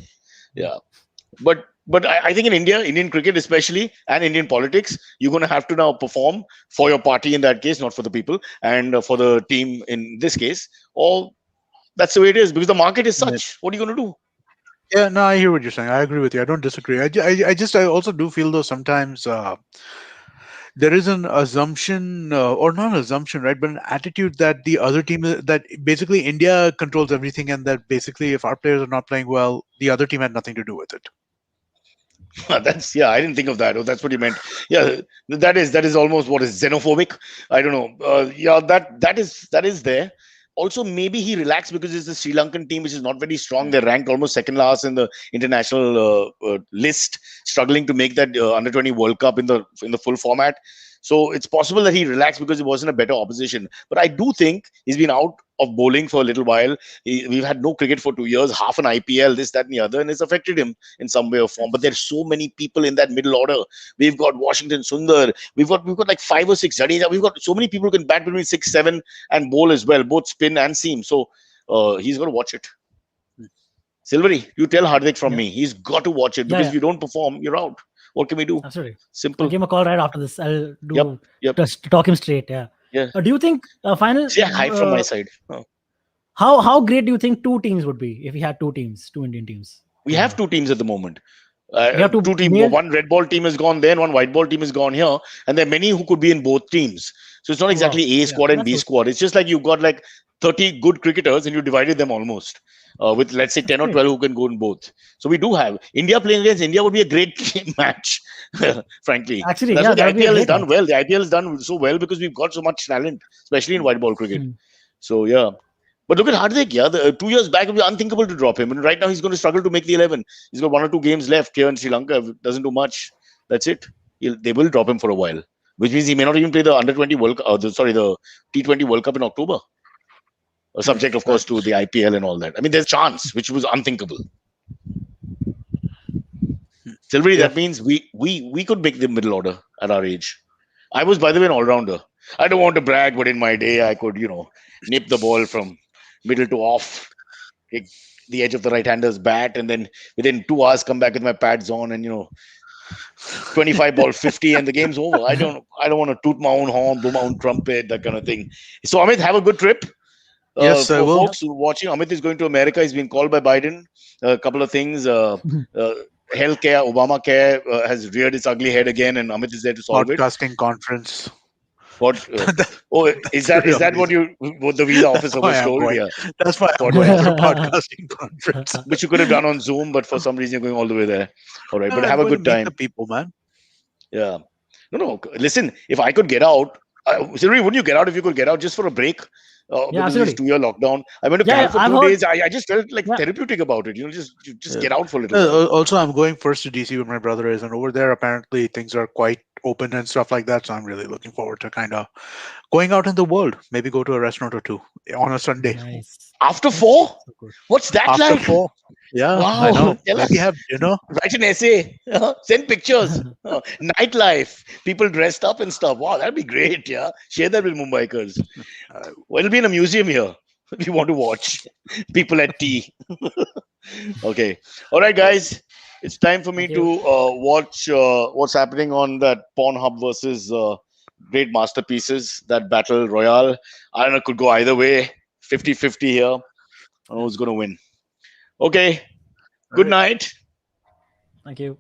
Yeah. But But I think in India, Indian cricket especially, and Indian politics, you're going to have to now perform for your party in that case, not for the people, and for the team in this case. Or that's the way it is because the market is Yeah. such. What are you going to do? Yeah, no, I hear what you're saying. I agree with you. I don't disagree. I also do feel though sometimes there is an assumption, or not an assumption, right? But an attitude that the other team, that basically India controls everything, and that basically if our players are not playing well, the other team had nothing to do with it. That's yeah. I didn't think of that. Oh, that's what you meant. Yeah, that is almost what is xenophobic. I don't know. Yeah, that is there. Also, maybe he relaxed because it's the Sri Lankan team, which is not very strong. They're ranked almost second last in the international list, struggling to make that under 20 World Cup in the full format. So it's possible that he relaxed because it wasn't a better opposition. But I do think he's been out of bowling for a little while. We've had no cricket for 2 years, half an IPL, this, that, and the other, and it's affected him in some way or form. But there's so many people in that middle order. We've got Washington Sundar. We've got like 5 or 6 Jadeja. We've got so many people who can bat between 6, 7 and bowl as well, both spin and seam. So he's got to watch it. Silvery, you tell Hardik from Yeah. me. He's got to watch it Yeah, because yeah. if you don't perform, you're out. What can we do? Absolutely. I'll Simple. give him a call right after this. I'll do Yep. Yep. just to talk him straight. Yeah. Yeah. Do you think final? Yeah, hype from my side. How great do you think two teams would be if we had two teams, two Indian teams? We have two teams at the moment. We have Two teams. male- One red ball team is gone there, and one white ball team is gone here. And there are many who could be in both teams. So it's not exactly A Yeah, squad and that's B good. squad. It's just like you've got like 30 good cricketers and you divided them almost with, let's say, 10 or great. 12 who can go in both. So we do have India playing against India would be a great match, frankly. Actually, That's yeah, what the that would be a IPL has great done match. well. The IPL has done so well because we've got so much talent, especially in white ball cricket. So yeah. But look at Hardik, yeah. 2 years back, it was unthinkable to drop him. And right now, he's going to struggle to make the 11. He's got 1 or 2 games left here in Sri Lanka. Doesn't do much. That's it. They will drop him for a while, which means he may not even play the under 20 World Cup, the T20 World Cup in October. Subject, of course, to the IPL and all that. I mean, there's a chance, which was unthinkable. Silvery, that means we could make the middle order at our age. I was, by the way, an all-rounder. I don't want to brag, but in my day, I could, nip the ball from middle to off, take the edge of the right-hander's bat, and then within 2 hours come back with my pads on and 25 ball 50 and the game's over. I don't want to toot my own horn, blow my own trumpet, that kind of thing. So Amit, have a good trip. Yes, I For will. folks watching, Amit is going to America. He's been called by Biden. A couple of things. Healthcare, Obamacare has reared its ugly head again, and Amit is there to solve it. Podcasting conference. What? Is that what the visa officer was told? going. Yeah. That's why I'm Pod- going for a podcasting conference. Which you could have done on Zoom, but for some reason you're going all the way there. All right, but I'm have a going good to meet time. the people, man. Yeah. No. Listen, if I could get out, Siri, wouldn't you get out if you could get out just for a break? Because of this absolutely. 2-year lockdown. I went to Yeah, Cal for I've 2 heard- days. I just felt like Yeah. therapeutic about it. Just Yeah. get out for a little while. Also, I'm going first to DC where my brother is, and over there, apparently, things are quite open and stuff like that. So I'm really looking forward to kind of going out in the world. Maybe go to a restaurant or two on a Sunday. Nice. After 4? So good. What's that After like? 4. Yeah, Wow. I know. Tell Maybe us. have dinner. Write an essay. Send pictures. Nightlife. People dressed up and stuff. Wow, that'd be great. Yeah. Share that with Mumbaikars. Well, it'll be in a museum here if you want to watch people at tea. Okay. All right, guys. It's time for me Thank to you. watch what's happening on that Pornhub versus Great Masterpieces, that battle royale. I don't know, it could go either way. 50-50 here. I don't know who's going to win. Okay. Good night. Thank you.